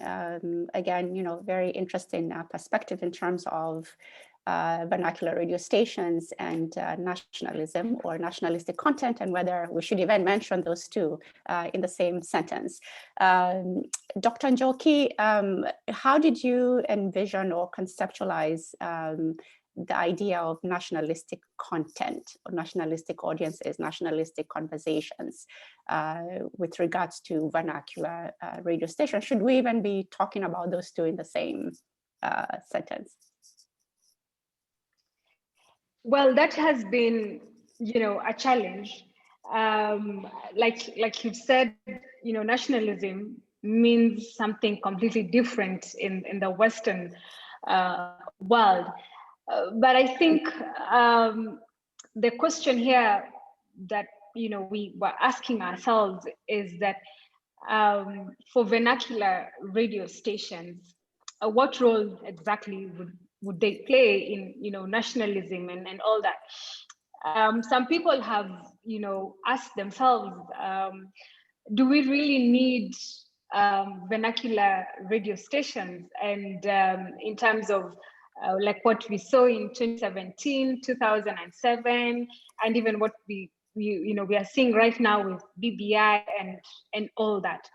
Again, very interesting perspective in terms of vernacular radio stations and nationalism or nationalistic content, and whether we should even mention those two in the same sentence. Dr. Njoki, how did you envision or conceptualize the idea of nationalistic content or nationalistic audiences, nationalistic conversations with regards to vernacular radio stations? Should we even be talking about those two in the same sentence? Well, that has been, a challenge. Like you've said, nationalism means something completely different in the Western world. But I think the question here that we were asking ourselves is that for vernacular radio stations, what role exactly would they play in nationalism and all that? Some people have asked themselves, do we really need vernacular radio stations? And in terms of like what we saw in 2017, 2007, and even what we are seeing right now with BBI and all that.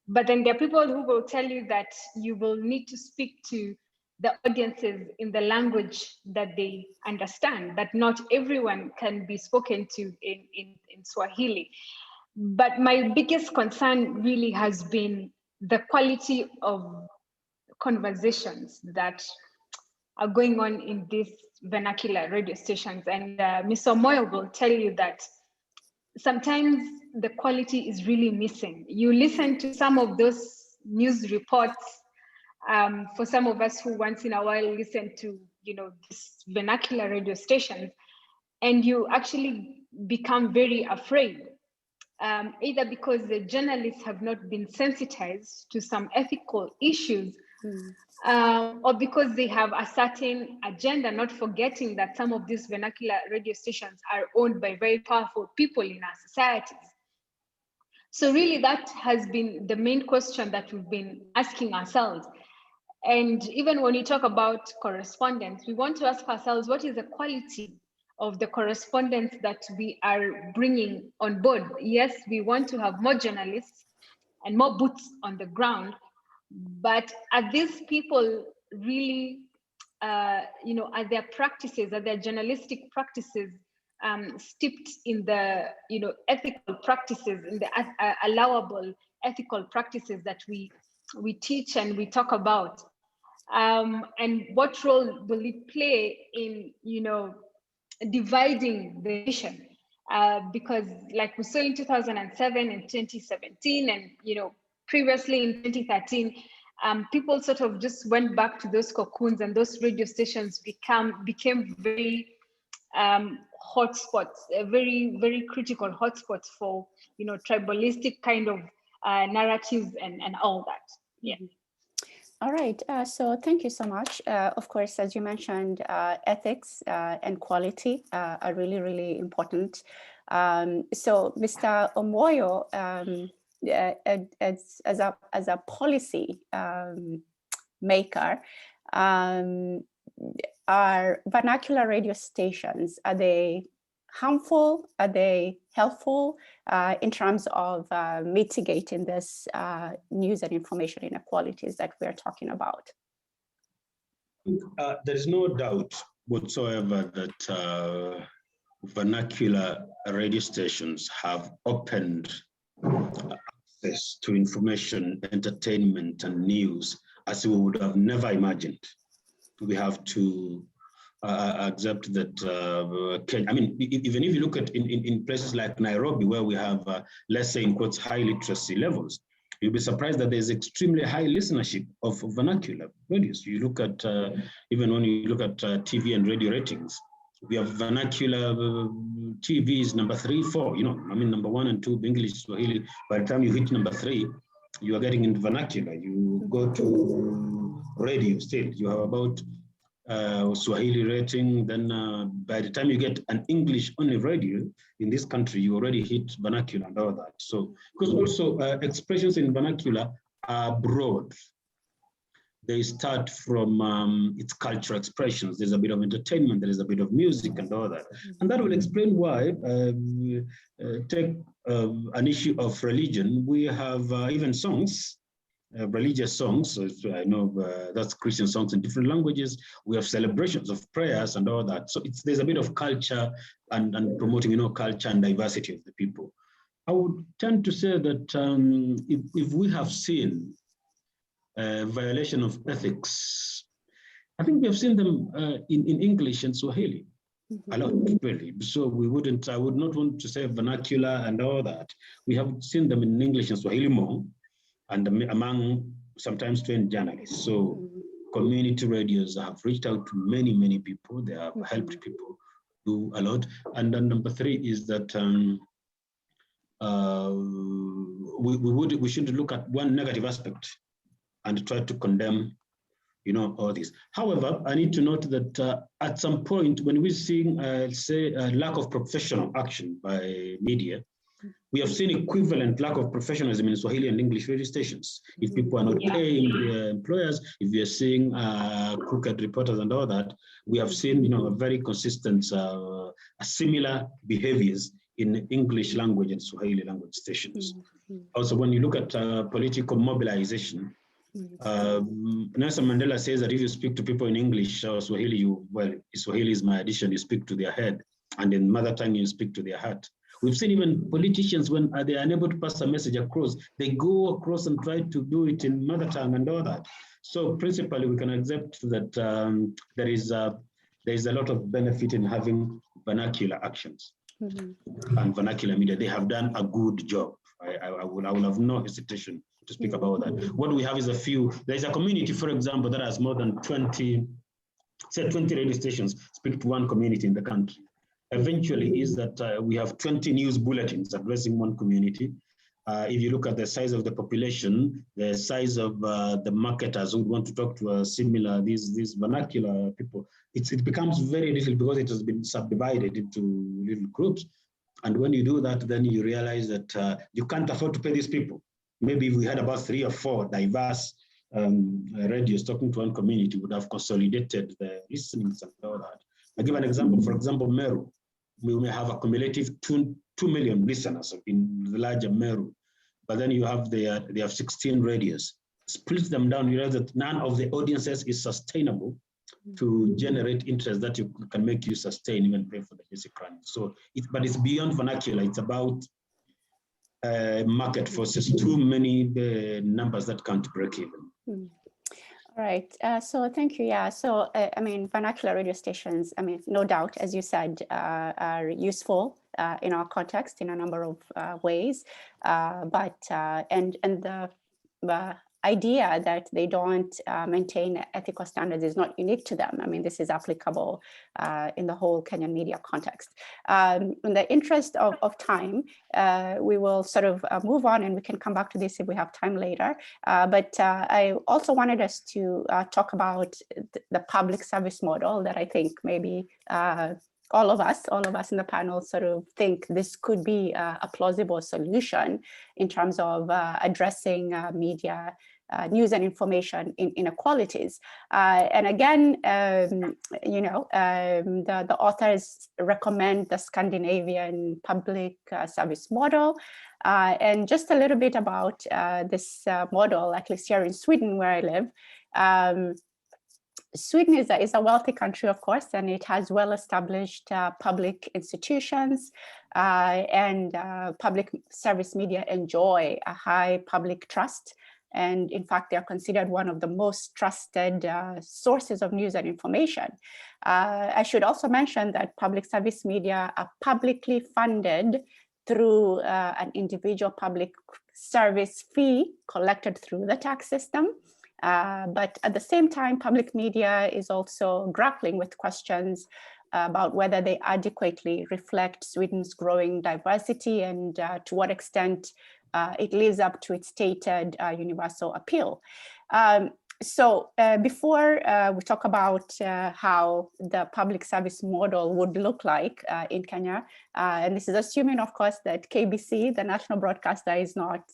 But then there are people who will tell you that you will need to speak to the audiences in the language that they understand, that not everyone can be spoken to in Swahili. But my biggest concern really has been the quality of conversations that are going on in these vernacular radio stations. And Mr. Moyo will tell you that sometimes the quality is really missing. You listen to some of those news reports, for some of us who once in a while listen to this vernacular radio stations, and you actually become very afraid, either because the journalists have not been sensitized to some ethical issues, or because they have a certain agenda, not forgetting that some of these vernacular radio stations are owned by very powerful people in our societies. So really that has been the main question that we've been asking ourselves. And even when we talk about correspondence, we want to ask ourselves, what is the quality of the correspondence that we are bringing on board? Yes, we want to have more journalists and more boots on the ground, but are these people really, are their practices, are their journalistic practices steeped in the, ethical practices, in the allowable ethical practices that we teach and we talk about? And what role will it play in, dividing the nation? Because like we saw in 2007 and 2017, and previously in 2013, people sort of just went back to those cocoons, and those radio stations became very hotspots, very, very critical hotspots for tribalistic kind of narratives and all that. Yeah. All right, so thank you so much. Of course, as you mentioned, ethics and quality are really, really important. So Mr. Omoyo, as a policy maker, are vernacular radio stations, are they harmful? Are they helpful in terms of mitigating this news and information inequalities that we're talking about? There is no doubt whatsoever that vernacular radio stations have opened access to information, entertainment, and news as we would have never imagined. We have to accept that, I mean, even if you look at in places like Nairobi, where we have, let's say in quotes, high literacy levels, you'll be surprised that there's extremely high listenership of vernacular radios. You look at, even when you look at TV and radio ratings, we have vernacular TVs number 3, 4, I mean, number 1 and 2, English, Swahili. By the time you hit number 3, you are getting into vernacular. You go to radio still, you have about Swahili rating, then by the time you get an English-only radio in this country, you already hit vernacular and all that. So, because also expressions in vernacular are broad. They start from its cultural expressions. There's a bit of entertainment, there is a bit of music and all that. And that will explain why, take an issue of religion, we have even songs, religious songs. So I know that's Christian songs in different languages. We have celebrations of prayers and all that. So there's a bit of culture and promoting, culture and diversity of the people. I would tend to say that if we have seen violation of ethics, I think we have seen them in English and Swahili a lot, really. So I would not want to say vernacular and all that. We have seen them in English and Swahili more, and among sometimes trained journalists. So community radios have reached out to many, many people. They have helped people do a lot. And then number 3 is that we should look at one negative aspect and try to condemn, all this. However, I need to note that at some point when we see, say, a lack of professional action by media, we have seen equivalent lack of professionalism in Swahili and English radio stations. If people are not paying their employers, if we are seeing crooked reporters and all that, we have seen, a very consistent, similar behaviors in English language and Swahili language stations. Also, when you look at political mobilization, Nelson Mandela says that if you speak to people in English or Swahili, Swahili is my addition, you speak to their head, and in mother tongue, you speak to their heart. We've seen even politicians, when they are unable to pass a message across, they go across and try to do it in mother tongue and all that. So principally, we can accept that there is a lot of benefit in having vernacular actions and vernacular media. They have done a good job. I will have no hesitation to speak about that. What we have is there's a community, for example, that has more than 20 radio stations speak to one community in the country. Eventually is that we have 20 news bulletins addressing one community. If you look at the size of the population, the size of the marketers who want to talk to these vernacular people, it becomes very little because it has been subdivided into little groups. And when you do that, then you realize that you can't afford to pay these people. Maybe if we had about 3 or 4 diverse radios talking to one community, would have consolidated the listenings and all that. I give an example. For example, Meru. We may have a cumulative 2 million listeners in the larger Meru, but then they have 16 radios. Split them down, you realize that none of the audiences is sustainable to generate interest that can make you sustain, even pay for the basic run. So, but it's beyond vernacular. It's about market forces, too many numbers that can't break even. All right, so thank you. Yeah, so I mean, vernacular radio stations, I mean, no doubt, as you said, are useful in our context in a number of ways, but the idea that they don't maintain ethical standards is not unique to them. I mean, this is applicable in the whole Kenyan media context. In the interest of time, we will sort of move on, and we can come back to this if we have time later. But I also wanted us to talk about the public service model that I think maybe all of us in the panel sort of think this could be a plausible solution in terms of addressing media news and information inequalities. And again, the authors recommend the Scandinavian public service model. And just a little bit about this model, at least here in Sweden, where I live. Sweden is a wealthy country, of course, and it has well-established public institutions, and public service media enjoy a high public trust. And in fact, they are considered one of the most trusted sources of news and information. I should also mention that public service media are publicly funded through an individual public service fee collected through the tax system. But at the same time, public media is also grappling with questions about whether they adequately reflect Sweden's growing diversity and to what extent it lives up to its stated universal appeal. So before we talk about how the public service model would look like in Kenya, and this is assuming, of course, that KBC, the national broadcaster, is not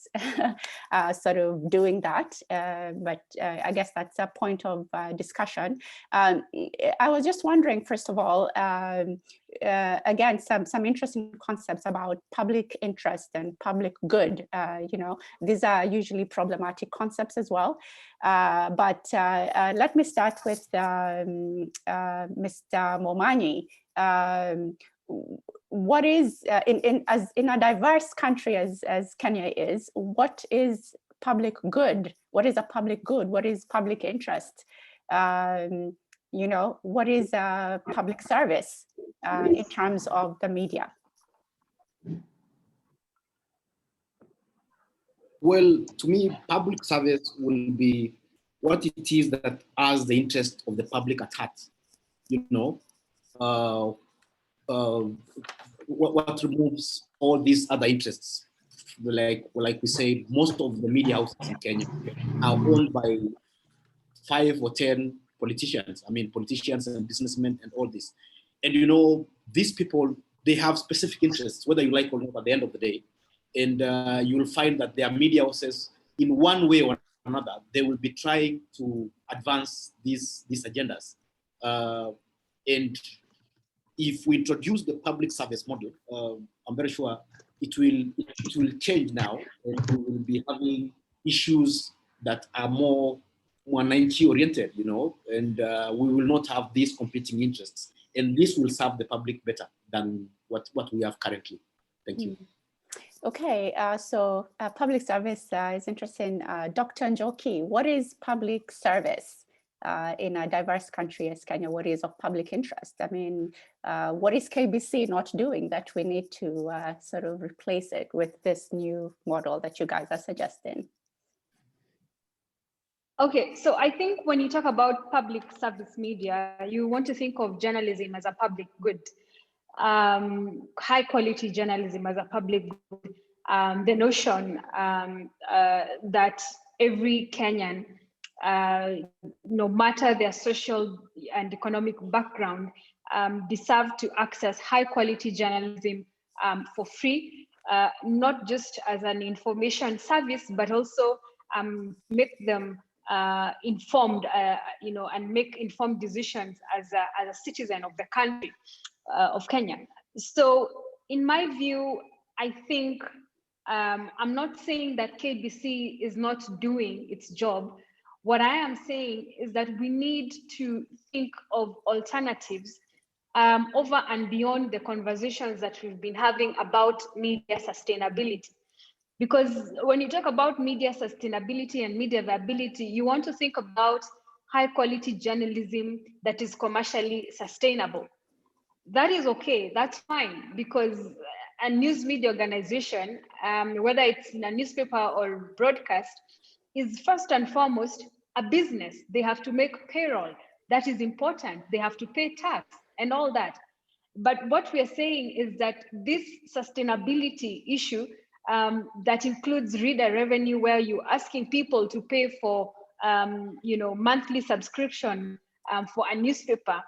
sort of doing that, but I guess that's a point of discussion. I was just wondering, first of all, again, some interesting concepts about public interest and public good. These are usually problematic concepts as well. But let me start with Mr. Momanyi. What is, in a diverse country as Kenya is, what is public good? What is a public good? What is public interest? What is public service in terms of the media? Well, to me, public service will be what it is that has the interest of the public at heart. What removes all these other interests. Like we say, most of the media houses in Kenya are owned by 5 or 10 politicians. I mean, politicians and businessmen and all this. And these people, they have specific interests, whether you like or not, at the end of the day. And you'll find that their media houses, in one way or another, they will be trying to advance these agendas. And if we introduce the public service model, I'm very sure it will change now, and we will be having issues that are more wananchi oriented, and we will not have these competing interests. And this will serve the public better than what we have currently. Thank you. Okay, so public service is interesting. Dr. Njoki, what is public service in a diverse country as Kenya? What is of public interest? I mean, what is KBC not doing that we need to sort of replace it with this new model that you guys are suggesting? Okay, so I think when you talk about public service media, you want to think of journalism as a public good. High quality journalism as a public good, the notion that every Kenyan, no matter their social and economic background, deserve to access high quality journalism for free, not just as an information service, but also make them informed, and make informed decisions as a citizen of the country of Kenya. So in my view, I think I'm not saying that KBC is not doing its job. What I am saying is that we need to think of alternatives over and beyond the conversations that we've been having about media sustainability. Because when you talk about media sustainability and media viability, you want to think about high quality journalism that is commercially sustainable. That is okay, that's fine, because a news media organization, whether it's in a newspaper or broadcast, is first and foremost a business. They have to make payroll. That is important. They have to pay tax and all that. But what we are saying is that this sustainability issue that includes reader revenue, where you're asking people to pay for monthly subscription for a newspaper,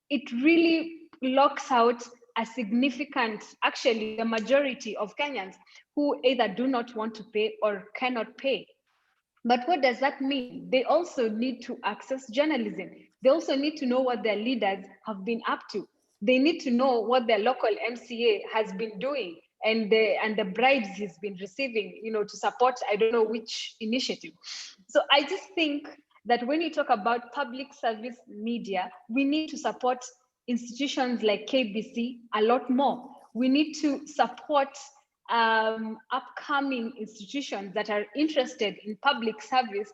it really locks out a significant, actually the majority of Kenyans who either do not want to pay or cannot pay. But what does that mean? They also need to access journalism. They also need to know what their leaders have been up to. They need to know what their local MCA has been doing and the bribes he's been receiving, to support, I don't know which initiative. So I just think that when you talk about public service media, we need to support institutions like KBC a lot more. We need to support upcoming institutions that are interested in public service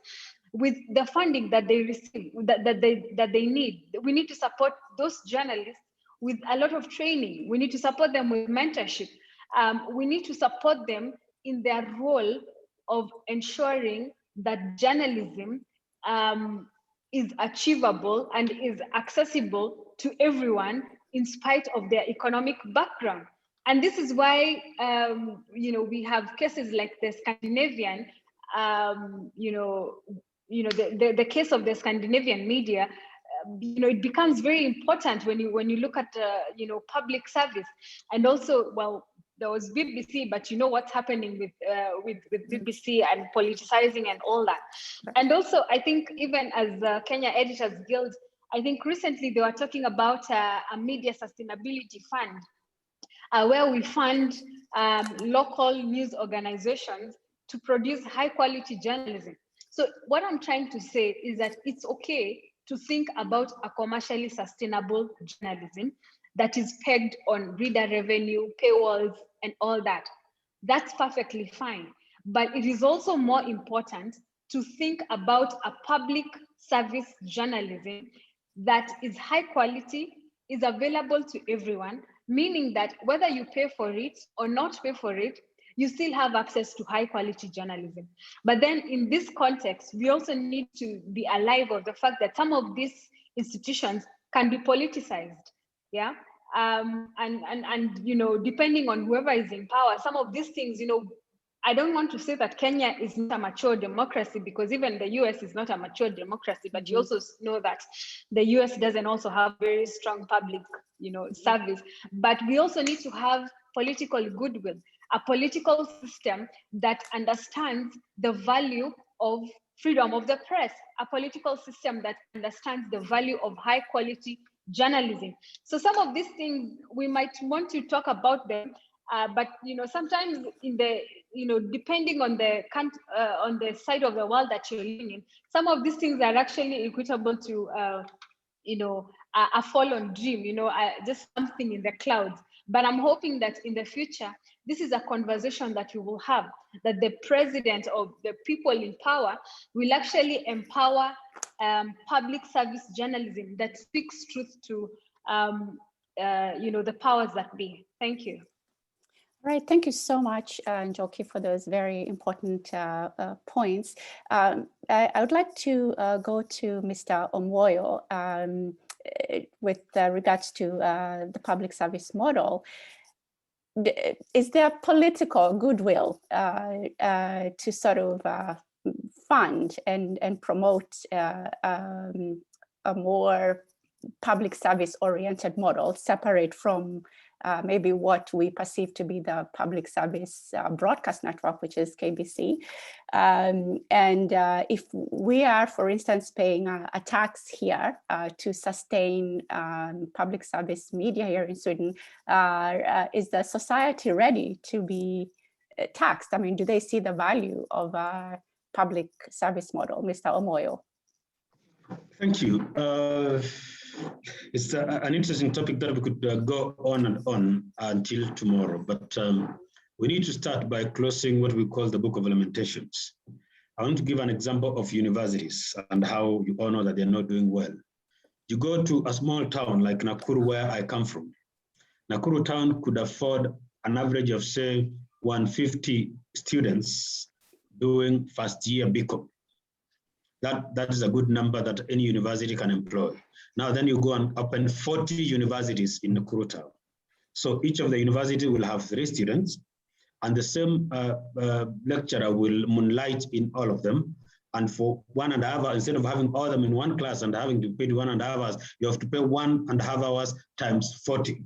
with the funding that they receive, that they need. We need to support those journalists with a lot of training. We need to support them with mentorship. We need to support them in their role of ensuring that journalism is achievable and is accessible to everyone in spite of their economic background. And this is why, we have cases like the Scandinavian, the case of the Scandinavian media, it becomes very important when you look at public service. And also, well, there was BBC, but you know what's happening with BBC and politicizing and all that. And also, I think even as Kenya Editors Guild, I think recently they were talking about a media sustainability fund, where we fund local news organizations to produce high quality journalism. So what I'm trying to say is that it's okay to think about a commercially sustainable journalism that is pegged on reader revenue, paywalls, and all that. That's perfectly fine. But it is also more important to think about a public service journalism that is high quality, is available to everyone, meaning that whether you pay for it or not pay for it, you still have access to high quality journalism. But then in this context, we also need to be alive of the fact that some of these institutions can be politicized, yeah? And depending on whoever is in power, some of these things, I don't want to say that Kenya is not a mature democracy, because even the US is not a mature democracy, but you also know that the US doesn't also have very strong public, service. But we also need to have political goodwill, a political system that understands the value of freedom of the press, a political system that understands the value of high quality journalism. So some of these things we might want to talk about them, but sometimes in the depending on the side of the world that you're living in, some of these things are actually equitable to a fallen dream, just something in the clouds. But I'm hoping that in the future, this is a conversation that we will have, that the president or the people in power will actually empower public service journalism that speaks truth to the powers that be. Thank you. All right, thank you so much, Njoki, for those very important points. I would like to go to Mr. Omwoyo with regards to the public service model. Is there political goodwill to sort of fund and promote a more public service oriented model separate from maybe what we perceive to be the public service broadcast network, which is KBC. And if we are, for instance, paying a tax here to sustain public service media here in Sweden, is the society ready to be taxed? I mean, do they see the value of a public service model? Mr. Omwoyo. Thank you. It's an interesting topic that we could go on and on until tomorrow, but we need to start by closing what we call the book of lamentations. I want to give an example of universities and how you all know that they're not doing well. You go to a small town like Nakuru, where I come from. Nakuru town could afford an average of, say, 150 students doing first year BCom. That is a good number that any university can employ. Now then you go and open 40 universities in Nakuru town. So each of the university will have 3 students, and the same lecturer will moonlight in all of them. And for 1.5 hours, instead of having all of them in one class and having to pay 1.5 hours, you have to pay 1.5 hours times 40.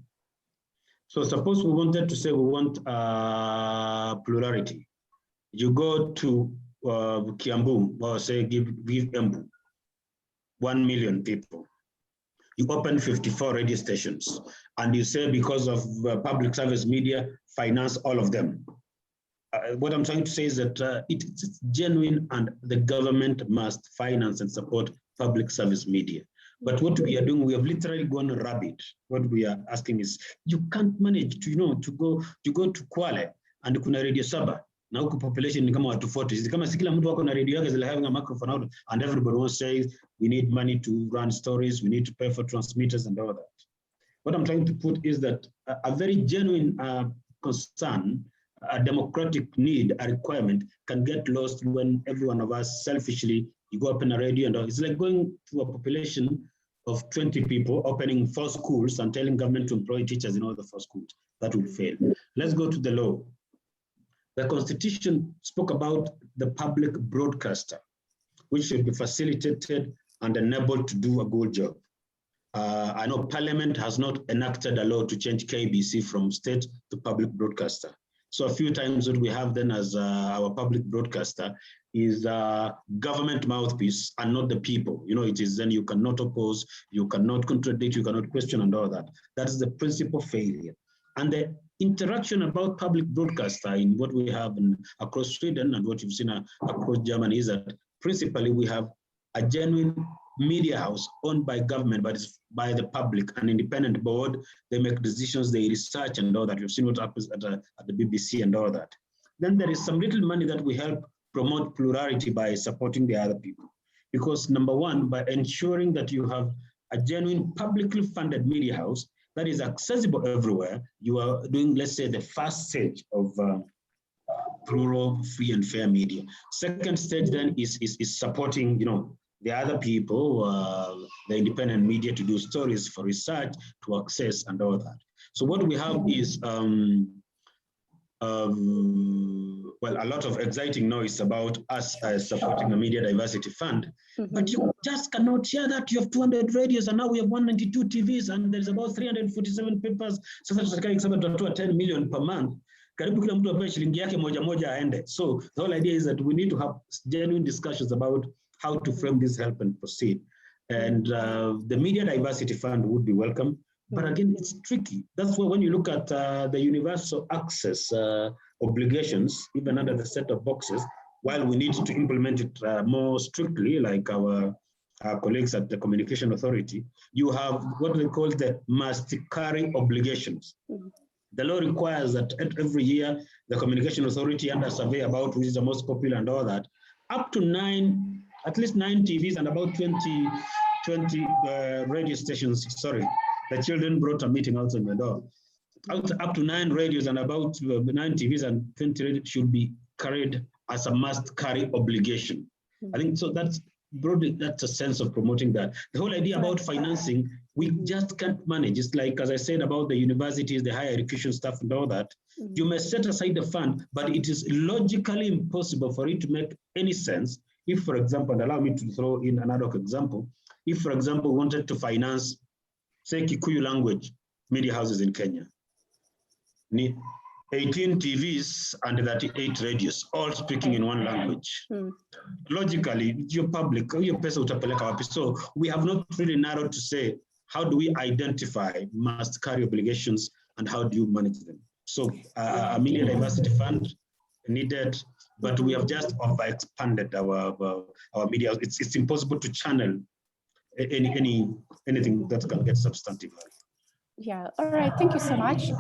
So suppose we wanted to say we want plurality. You go to Kiambu, or say give Embu 1 million people. You open 54 radio stations, and you say because of public service media, finance all of them. What I'm trying to say is that it's genuine, and the government must finance and support public service media. But what we are doing, we have literally gone rabbit. What we are asking is, you can't manage to go to Kwale and kuna radio saba. Na huku population ni kama watu 40. Kama si kila mtu wako na radio yake zile having a microphone out, and everybody wants to say we need money to run stories, we need to pay for transmitters and all that. What I'm trying to put is that a very genuine concern, a democratic need, a requirement can get lost when every one of us selfishly, you go open a radio and it's like going to a population of 20 people, opening 4 schools and telling government to employ teachers in all the 4 schools. That will fail. Let's go to the law. The Constitution spoke about the public broadcaster, which should be facilitated and enabled to do a good job. I know Parliament has not enacted a law to change KBC from state to public broadcaster. So a few times what we have then as our public broadcaster is government mouthpiece and not the people. You know, it is then you cannot oppose, you cannot contradict, you cannot question and all that. That is the principal failure. And the interaction about public broadcaster in what we have across Sweden and what you've seen across Germany is that principally we have a genuine media house owned by government, but it's by the public, an independent board. They make decisions, they research and all that. You've seen what happens at the BBC and all that. Then there is some little money that we help promote plurality by supporting the other people. Because number one, by ensuring that you have a genuine publicly funded media house that is accessible everywhere, you are doing, let's say, the first stage of plural, free and fair media. Second stage then is supporting, you know, the other people, the independent media to do stories for research, to access and all that. So what we have is, well, a lot of exciting noise about us supporting a media diversity fund, but you just cannot share that. You have 200 radios and now we have 192 TVs and there's about 347 papers. So that's like 10 million per month. Karibu kila mtu apewe shilingi yake moja moja aende. So the whole idea is that we need to have genuine discussions about how to frame this help and proceed. And the Media Diversity Fund would be welcome. But again, it's tricky. That's why when you look at the universal access obligations, even under the set of boxes, while we need to implement it more strictly, like our colleagues at the Communication Authority, you have what they call the must carry obligations. The law requires that every year, the Communication Authority under survey about which is the most popular and all that, up to at least 9 TVs and about 20 radio stations, sorry. The children brought a meeting outside my door. Up to 9 radios and about 9 TVs and 20 radios should be carried as a must-carry obligation. I think so. That's broadly, that's a sense of promoting that. The whole idea about financing, we just can't manage. It's like, as I said about the universities, the higher education stuff and all that. You may set aside the fund, but it is logically impossible for it to make any sense if, for example, and allow me to throw in another example, if, for example, we wanted to finance, say, Kikuyu language media houses in Kenya. 18 TVs and 38 radios, all speaking in one language. Logically, your public, your pesa utapeleka wapi. So we have not really narrowed to say, how do we identify must carry obligations and how do you manage them? So a media diversity fund needed, but we have just overexpanded our media. It's impossible to channel anything that can get substantive value. Yeah, all right, thank you so much.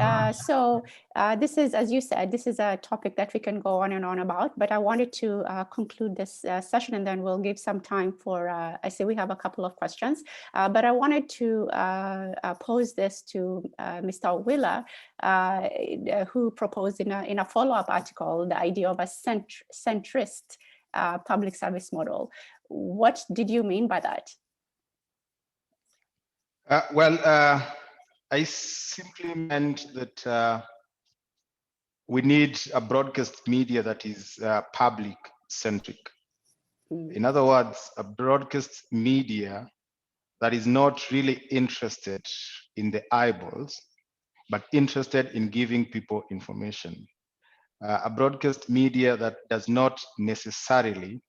This is, as you said, this is a topic that we can go on and on about, but I wanted to conclude this session and then we'll give some time for, I see we have a couple of questions, but I wanted to pose this to Mr. Wheeler, who proposed in a follow-up article the idea of a centrist public service model. What did you mean by that? I simply meant that we need a broadcast media that is public-centric. In other words, a broadcast media that is not really interested in the eyeballs, but interested in giving people information. A broadcast media that does not necessarily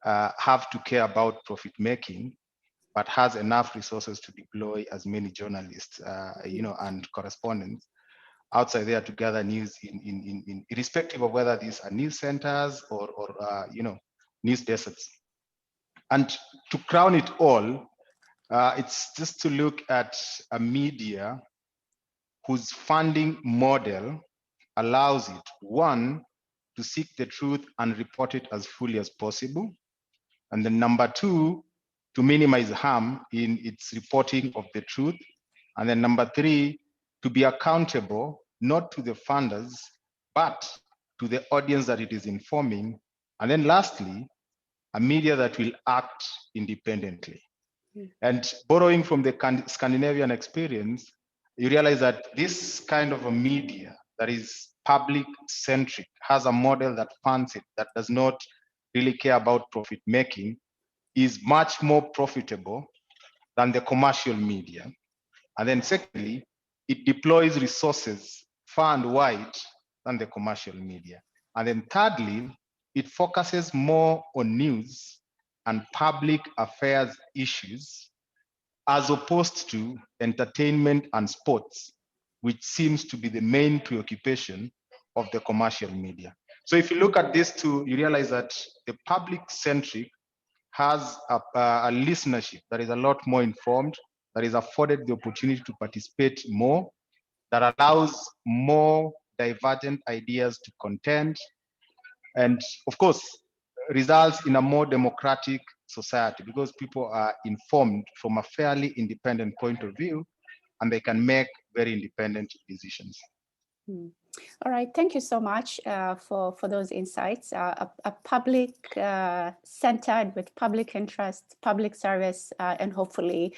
have to care about profit-making, but has enough resources to deploy as many journalists, and correspondents outside there to gather news in irrespective of whether these are news centers or news deserts. And to crown it all, it's just to look at a media whose funding model allows it, one, to seek the truth and report it as fully as possible. And then number two, to minimize harm in its reporting of the truth. And then number three, to be accountable, not to the funders, but to the audience that it is informing. And then lastly, a media that will act independently. And borrowing from the Scandinavian experience, you realize that this kind of a media that is public-centric has a model that funds it, that does not really care about profit-making, is much more profitable than the commercial media. And then secondly, it deploys resources far and wide than the commercial media. And then thirdly, it focuses more on news and public affairs issues as opposed to entertainment and sports, which seems to be the main preoccupation of the commercial media. So if you look at these two, you realize that the public-centric has a listenership that is a lot more informed, that is afforded the opportunity to participate more, that allows more divergent ideas to contend, and of course, results in a more democratic society because people are informed from a fairly independent point of view and they can make very independent decisions. All right, thank you so much for those insights. A public centered with public interest, public service, and hopefully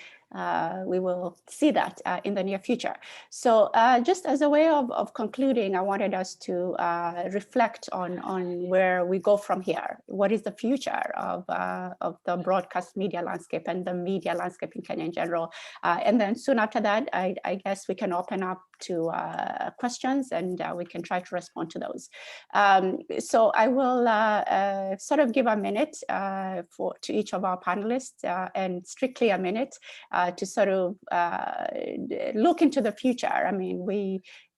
we will see that in the near future. So just as a way of concluding, I wanted us to reflect on where we go from here. What is the future of the broadcast media landscape and the media landscape in Kenya in general? And then soon after that, I guess we can open up to questions and we can try to respond to those. So I will sort of give a minute to each of our panelists and strictly a minute to sort of look into the future. I mean,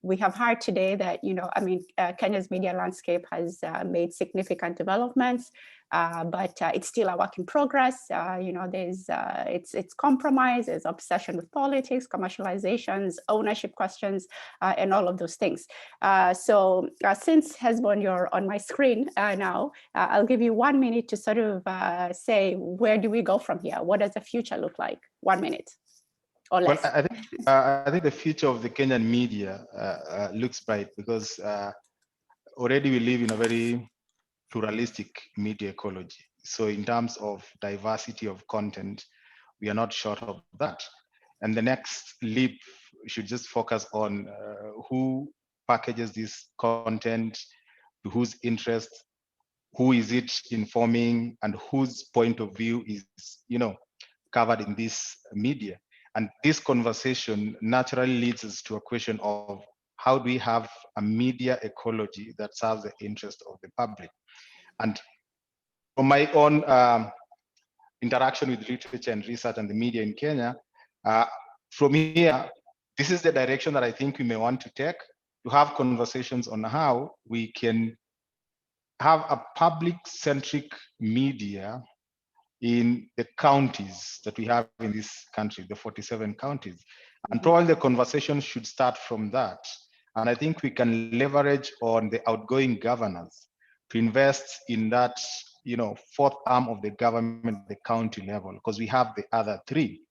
we have heard today that, you know, I mean, Kenya's media landscape has made significant developments, but it's still a work in progress. You know, there's it's compromise, there's obsession with politics, commercializations, ownership questions, and all of those things. So since Hesbon, you're on my screen now, I'll give you 1 minute to sort of say, where do we go from here? What does the future look like? 1 minute. Well, I think the future of the Kenyan media looks bright because already we live in a very pluralistic media ecology. So in terms of diversity of content, we are not short of that. And the next leap should just focus on who packages this content, to whose interest, who is it informing, and whose point of view is, you know, covered in this media. And this conversation naturally leads us to a question of how do we have a media ecology that serves the interest of the public? And from my own interaction with literature and research and the media in Kenya, from here, this is the direction that I think we may want to take, to have conversations on how we can have a public-centric media in the counties that we have in this country, the 47 counties. And probably the conversation should start from that. And I think we can leverage on the outgoing governors to invest in that, you know, fourth arm of the government, the county level, because we have the other three.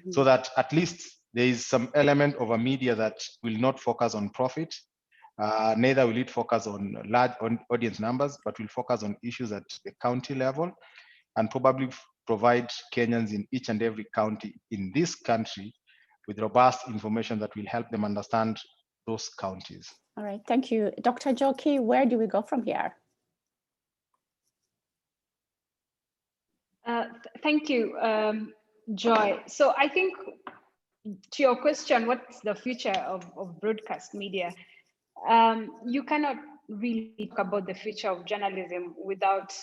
So that at least there is some element of a media that will not focus on profit, neither will it focus on large audience numbers, but will focus on issues at the county level, and probably provide Kenyans in each and every county in this country with robust information that will help them understand those counties. All right, thank you. Dr. Njoki, where do we go from here? Thank you, Joy. So I think to your question, what's the future of broadcast media? You cannot really talk about the future of journalism without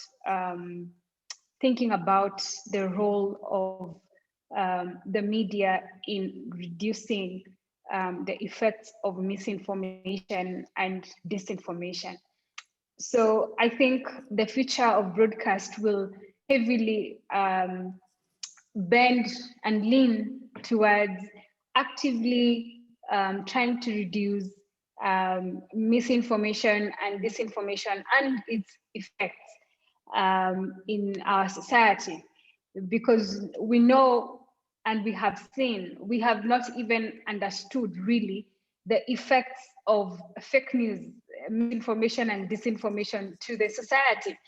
thinking about the role of the media in reducing the effects of misinformation and disinformation. So I think the future of broadcast will heavily bend and lean towards actively trying to reduce misinformation and disinformation and its effects in our society, because we know and we have seen, we have not even understood really the effects of fake news, misinformation and disinformation to the society.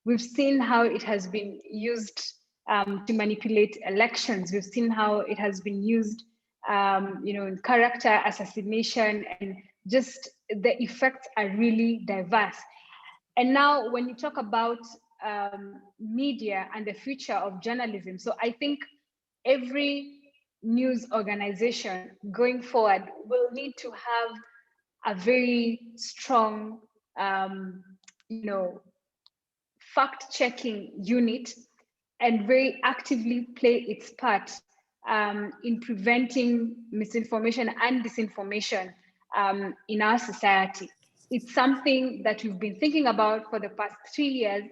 We've seen how it has been used to manipulate elections. We've seen how it has been used you know, in character assassination, and just the effects are really diverse. And now when you talk about media and the future of journalism. So I think every news organization going forward will need to have a very strong, fact-checking unit and very actively play its part in preventing misinformation and disinformation in our society. It's something that we've been thinking about for the past 3 years,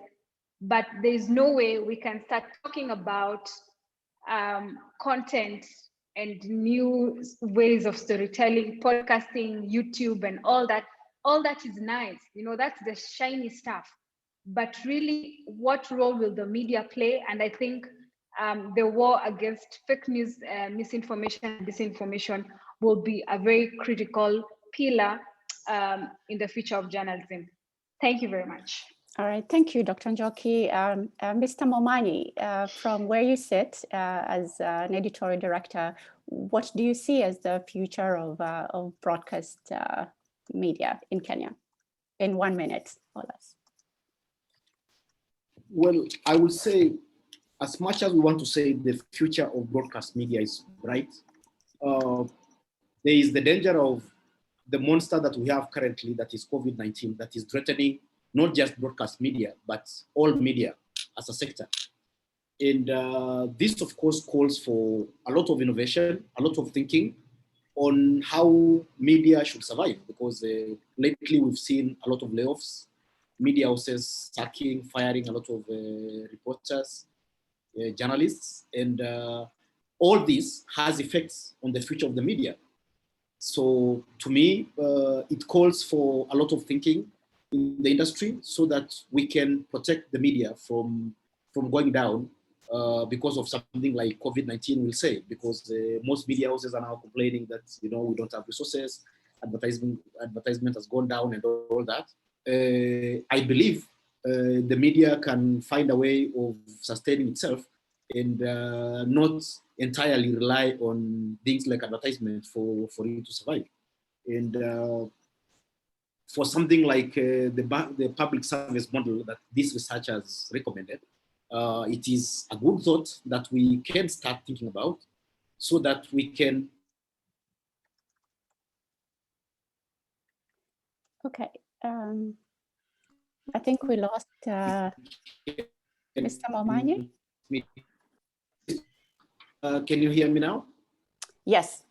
but there's no way we can start talking about content and new ways of storytelling, podcasting, YouTube, and all that. All that is nice, that's the shiny stuff. But really, what role will the media play? And I think the war against fake news, misinformation, and disinformation will be a very critical pillar in the future of journalism. Thank you very much. All right, thank you, Dr. Njoki. Mr. Momanyi, from where you sit as an editorial director, what do you see as the future of broadcast media in Kenya? In 1 minute or less. Well, I would say, as much as we want to say the future of broadcast media is bright, there is the danger of the monster that we have currently, that is COVID-19, that is threatening not just broadcast media, but all media as a sector. And this, of course, calls for a lot of innovation, a lot of thinking on how media should survive, because lately we've seen a lot of layoffs, media houses sacking, firing a lot of reporters, journalists, and all this has effects on the future of the media. So to me, it calls for a lot of thinking in the industry so that we can protect the media from going down because of something like COVID-19, we'll say, because most media houses are now complaining that, we don't have resources, advertisement has gone down and all that. I believe the media can find a way of sustaining itself and not entirely rely on things like advertisement for it to survive. And for something like the public service model that this research has recommended, it is a good thought that we can start thinking about so that we can. Okay. I think we lost Mr. Momanyi. Can you hear me now? Yes.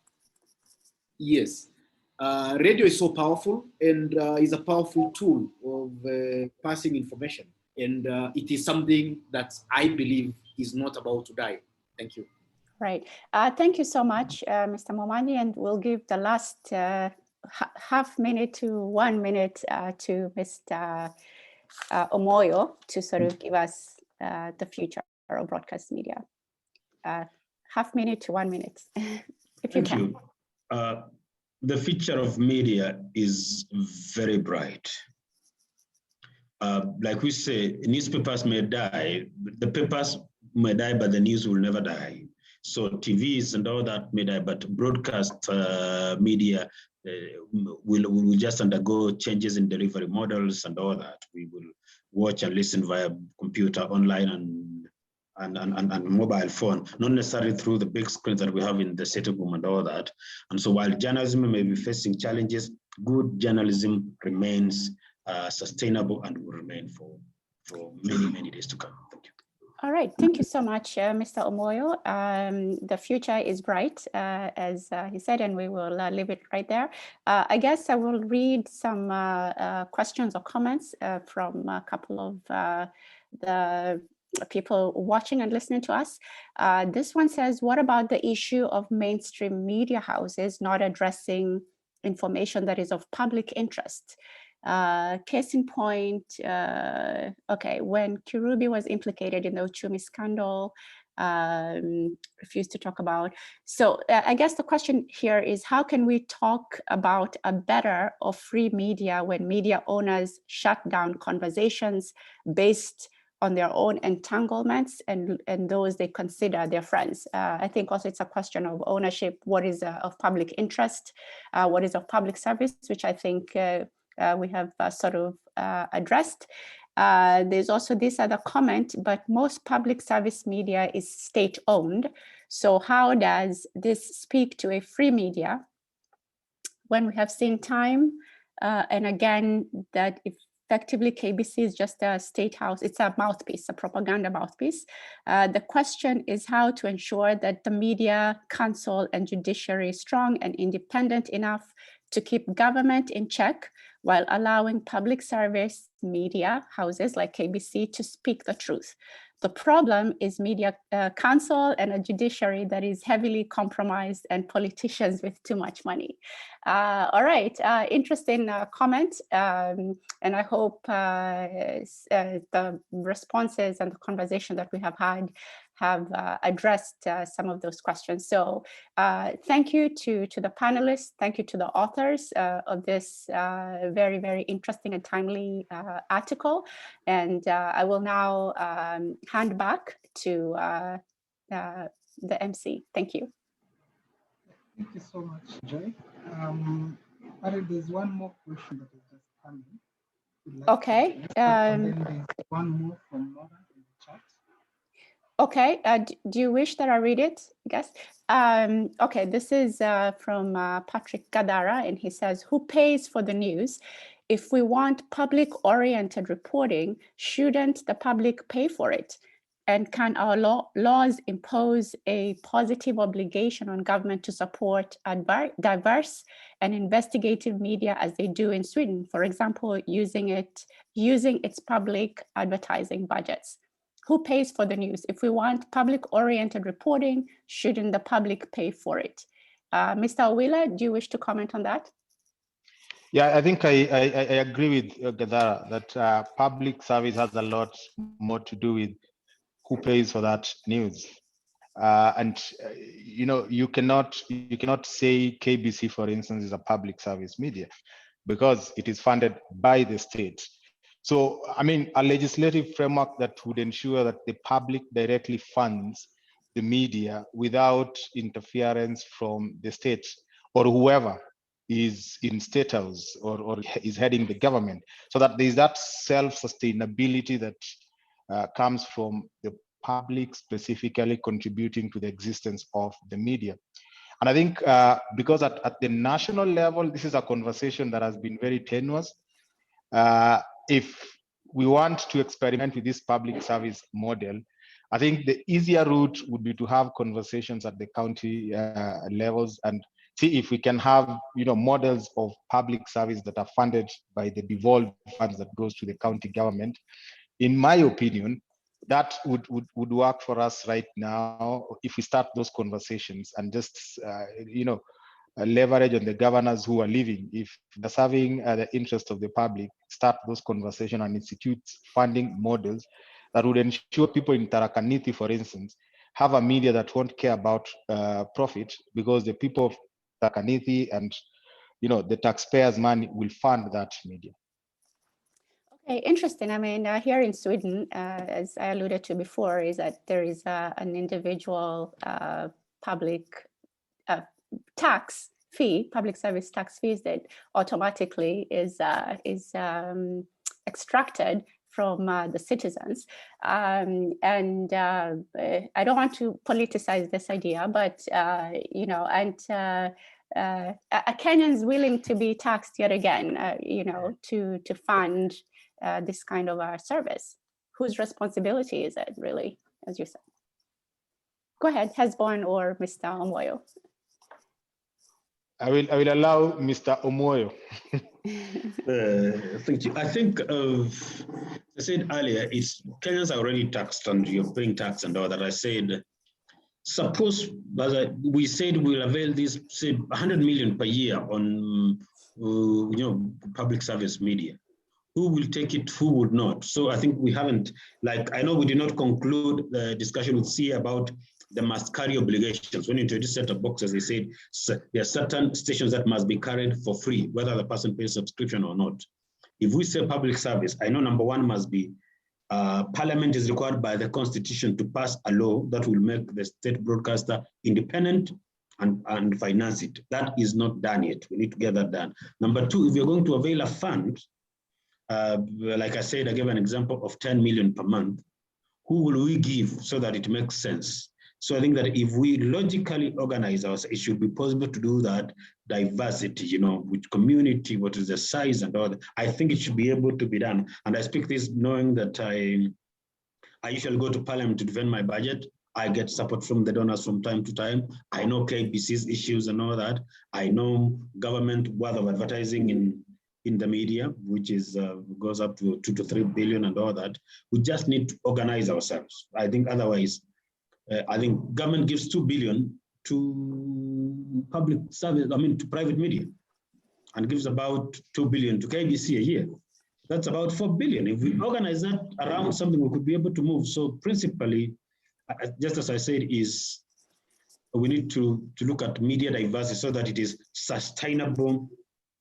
Yes. Radio is so powerful and is a powerful tool of passing information. And it is something that I believe is not about to die. Thank you. Right. Thank you so much, Mr. Momanyi, and we'll give the last half minute to 1 minute to Mr. Omoyo to sort of give us the future of broadcast media. Half minute to 1 minute, if you can. Thank you. The future of media is very bright. Like we say, newspapers may die, the papers may die, but the news will never die. So TVs and all that may die, but broadcast media will just undergo changes in delivery models and all that. We will watch and listen via computer, online, and mobile phone, not necessarily through the big screens that we have in the sitting room and all that. And so while journalism may be facing challenges, good journalism remains sustainable and will remain for many, many days to come. Thank you. All right, thank you so much, Mr. Omoyo. The future is bright, as he said, and we will leave it right there. I guess I will read some questions or comments from a couple of the people watching and listening to us. This one says, what about the issue of mainstream media houses not addressing information that is of public interest? Case in point, okay, when Kirubi was implicated in the Uchumi scandal, refused to talk about. So I guess the question here is, how can we talk about a better or free media when media owners shut down conversations based on their own entanglements and those they consider their friends? I think also it's a question of ownership. What is of public interest? What is of public service, which I think we have sort of addressed. There's also this other comment, but most public service media is state-owned. So how does this speak to a free media when we have seen time and again that effectively KBC is just a state house, it's a mouthpiece, a propaganda mouthpiece. The question is how to ensure that the media, council and judiciary is strong and independent enough to keep government in check while allowing public service media houses like KBC to speak the truth. The problem is media council and a judiciary that is heavily compromised and politicians with too much money. All right, interesting comment. And I hope the responses and the conversation that we have had have addressed some of those questions. So thank you to the panelists. Thank you to the authors of this very, very interesting and timely article. And I will now hand back to the MC. Thank you. Thank you so much, Joy. There's one more question that has just come in. Like okay. And then there's one more from Laura in the chat. Okay, do you wish that I read it, I guess? Okay, this is from Patrick Gadara, and he says, who pays for the news? If we want public-oriented reporting, shouldn't the public pay for it? And can our laws impose a positive obligation on government to support diverse and investigative media as they do in Sweden, for example, using its public advertising budgets? Who pays for the news? If we want public-oriented reporting, shouldn't the public pay for it? Mr. Owila, do you wish to comment on that? Yeah, I think I agree with Gadara that public service has a lot more to do with who pays for that news. You know, you cannot say KBC, for instance, is a public service media because it is funded by the state. So, I mean, a legislative framework that would ensure that the public directly funds the media without interference from the state or whoever is in state house or is heading the government, so that there's that self-sustainability that comes from the public specifically contributing to the existence of the media. And I think because at the national level, this is a conversation that has been very tenuous. If we want to experiment with this public service model, I think the easier route would be to have conversations at the county levels and see if we can have, you know, models of public service that are funded by the devolved funds that goes to the county government. In my opinion, that would work for us right now if we start those conversations and just, you know, leverage on the governors who are leaving. If they're serving the interest of the public, start those conversations and institute funding models that would ensure people in Tharaka Nithi, for instance, have a media that won't care about profit, because the people of Tharaka Nithi and, you know, the taxpayers' money will fund that media. Okay, interesting. I mean, here in Sweden, as I alluded to before, is that there is an individual public tax fee, public service tax fees that automatically is extracted from the citizens. And I don't want to politicize this idea, but, you know, and a Kenyan is willing to be taxed yet again, you know, to fund this kind of a service. Whose responsibility is it, really, as you said? Go ahead, Hesbon or Mr. Omoyo. I will allow Mr. Omoyo. Thank you. I think, as I said earlier, Kenyans are already taxed and you're paying tax and all that. I said, suppose we said we'll avail this, say, 100 million per year on, you know, public service media. Who will take it, who would not? So I think we haven't, like, I know we did not conclude the discussion with C about the must carry obligations. When you introduce set-top boxes, they said there are certain stations that must be carried for free, whether the person pays subscription or not. If we say public service, I know number one must be Parliament is required by the Constitution to pass a law that will make the state broadcaster independent and finance it. That is not done yet. We need to get that done. Number two, if you're going to avail a fund, like I said, I gave an example of 10 million per month. Who will we give so that it makes sense? So I think that if we logically organize ourselves, it should be possible to do that. Diversity, you know, which community, what is the size and all that. I think it should be able to be done. And I speak this knowing that I usually go to Parliament to defend my budget. I get support from the donors from time to time. I know KBC's issues and all that. I know government worth of advertising in the media, which is goes up to 2 to 3 billion and all that. We just need to organize ourselves. I think otherwise, I think government gives 2 billion to public service, to private media, and gives about 2 billion to KBC a year. That's about 4 billion. If we organize that around something, we could be able to move. So principally, just as I said, is we need to look at media diversity so that it is sustainable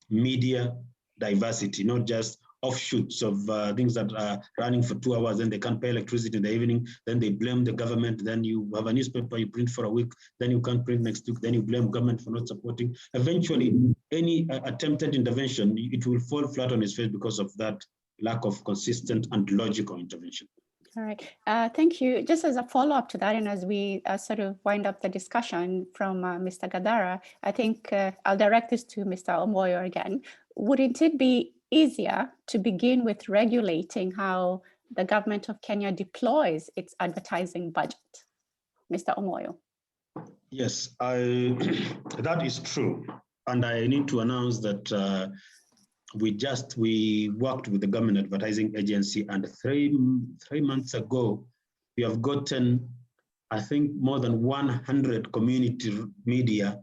media diversity, not just offshoots of things that are running for 2 hours, then they can't pay electricity in the evening, then they blame the government, then you have a newspaper you print for a week, then you can't print next week, then you blame government for not supporting. Eventually, any attempted intervention, it will fall flat on its face because of that lack of consistent and logical intervention. All right, thank you. Just as a follow-up to that, and as we sort of wind up the discussion from Mr. Gadara, I think I'll direct this to Mr. Omoyo again. Wouldn't it be easier to begin with regulating how the government of Kenya deploys its advertising budget? Mr. Omoyo. Yes, that is true. And I need to announce that we worked with the government advertising agency, and three months ago, we have gotten, I think, more than 100 community media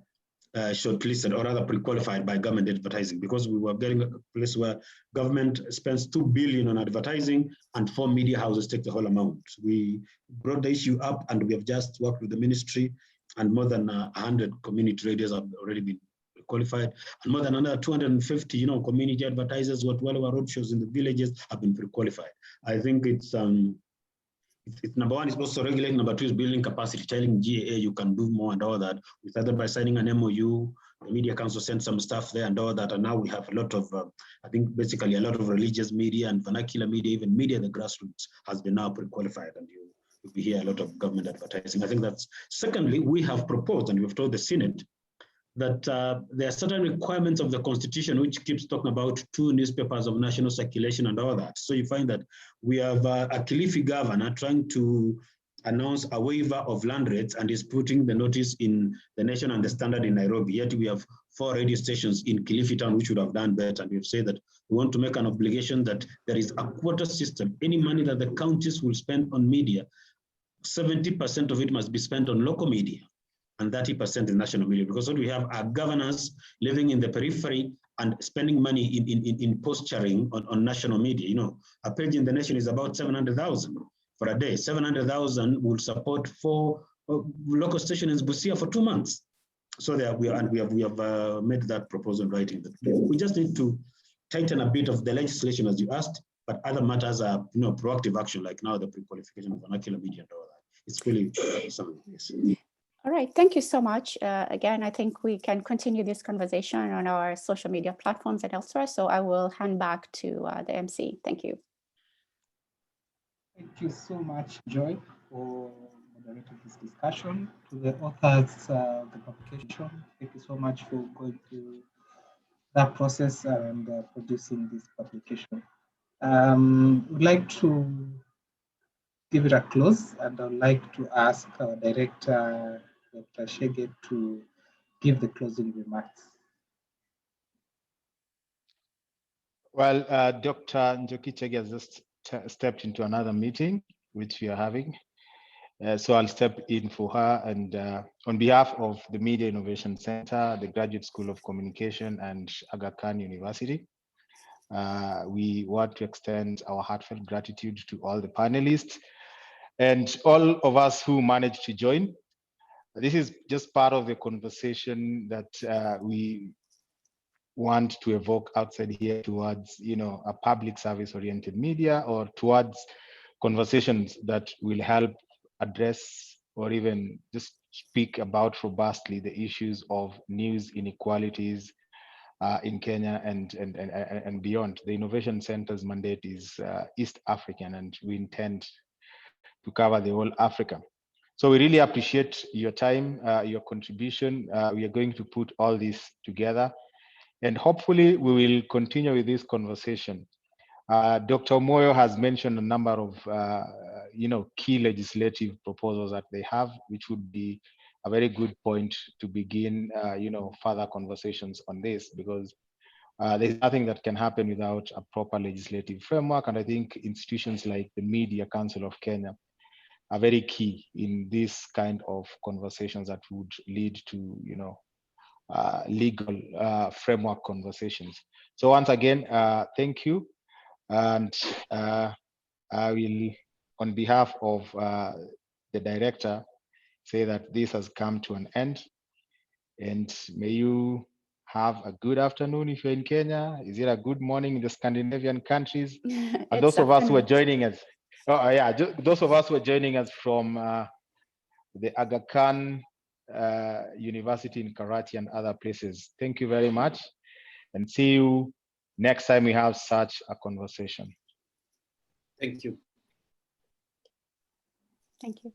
shortlisted, or rather pre-qualified by government advertising, because we were getting a place where government spends 2 billion on advertising and 4 media houses take the whole amount. We brought the issue up, and we have just worked with the ministry, and more than 100 community radios have already been qualified, and more than another 250, community advertisers, what our roadshows in the villages have been pre-qualified. I think it's number one is also regulating. Number two is building capacity, telling GAA you can do more and all that. We started by signing an MOU. The Media Council sent some stuff there and all that, and now we have a lot of, I think basically a lot of religious media and vernacular media, even media in the grassroots has been now pre-qualified, and you'll be hear a lot of government advertising. I think that's, secondly, we have proposed, and we've told the Senate that there are certain requirements of the Constitution which keeps talking about 2 newspapers of national circulation and all that. So you find that we have a Kilifi governor trying to announce a waiver of land rates, and is putting the notice in the Nation and the Standard in Nairobi. Yet we have 4 radio stations in Kilifi town which would have done better. And we've said that we want to make an obligation that there is a quota system. Any money that the counties will spend on media, 70% of it must be spent on local media, and 30% in national media, because what we have are governors living in the periphery and spending money in posturing on national media. A page in the Nation is about 700,000 for a day. 700,000 will support 4 local stations in Busia for 2 months. So there we have made that proposal right in the We just need to tighten a bit of the legislation, as you asked, but other matters are proactive action, like now the pre-qualification of vernacular media and all that. It's really something. Yes. All right, thank you so much. Again, I think we can continue this conversation on our social media platforms and elsewhere. So I will hand back to the MC. Thank you. Thank you so much, Joy, for moderating this discussion. To the authors of the publication, thank you so much for going through that process and producing this publication. We'd like to give it a close, and I'd like to ask our director, Dr. Shege, to give the closing remarks. Well, Dr. Njoki Chege has just stepped into another meeting, which we are having. So I'll step in for her, and on behalf of the Media Innovation Center, the Graduate School of Communication, and Aga Khan University, we want to extend our heartfelt gratitude to all the panelists and all of us who managed to join. This is just part of the conversation that we want to evoke outside here towards, a public service oriented media, or towards conversations that will help address or even just speak about robustly the issues of news inequalities in Kenya and beyond. The Innovation Center's mandate is East African, and we intend to cover the whole Africa. So we really appreciate your time, your contribution. We are going to put all this together, and hopefully we will continue with this conversation. Dr. Moyo has mentioned a number of key legislative proposals that they have, which would be a very good point to begin further conversations on this, because there's nothing that can happen without a proper legislative framework. And I think institutions like the Media Council of Kenya are very key in this kind of conversations that would lead to legal framework conversations. So once again, thank you. And I will, on behalf of the director, say that this has come to an end. And may you have a good afternoon if you're in Kenya. Is it a good morning in the Scandinavian countries? And those of us who are joining us, those of us who are joining us from the Aga Khan University in Karachi and other places, thank you very much, and see you next time we have such a conversation. Thank you. Thank you.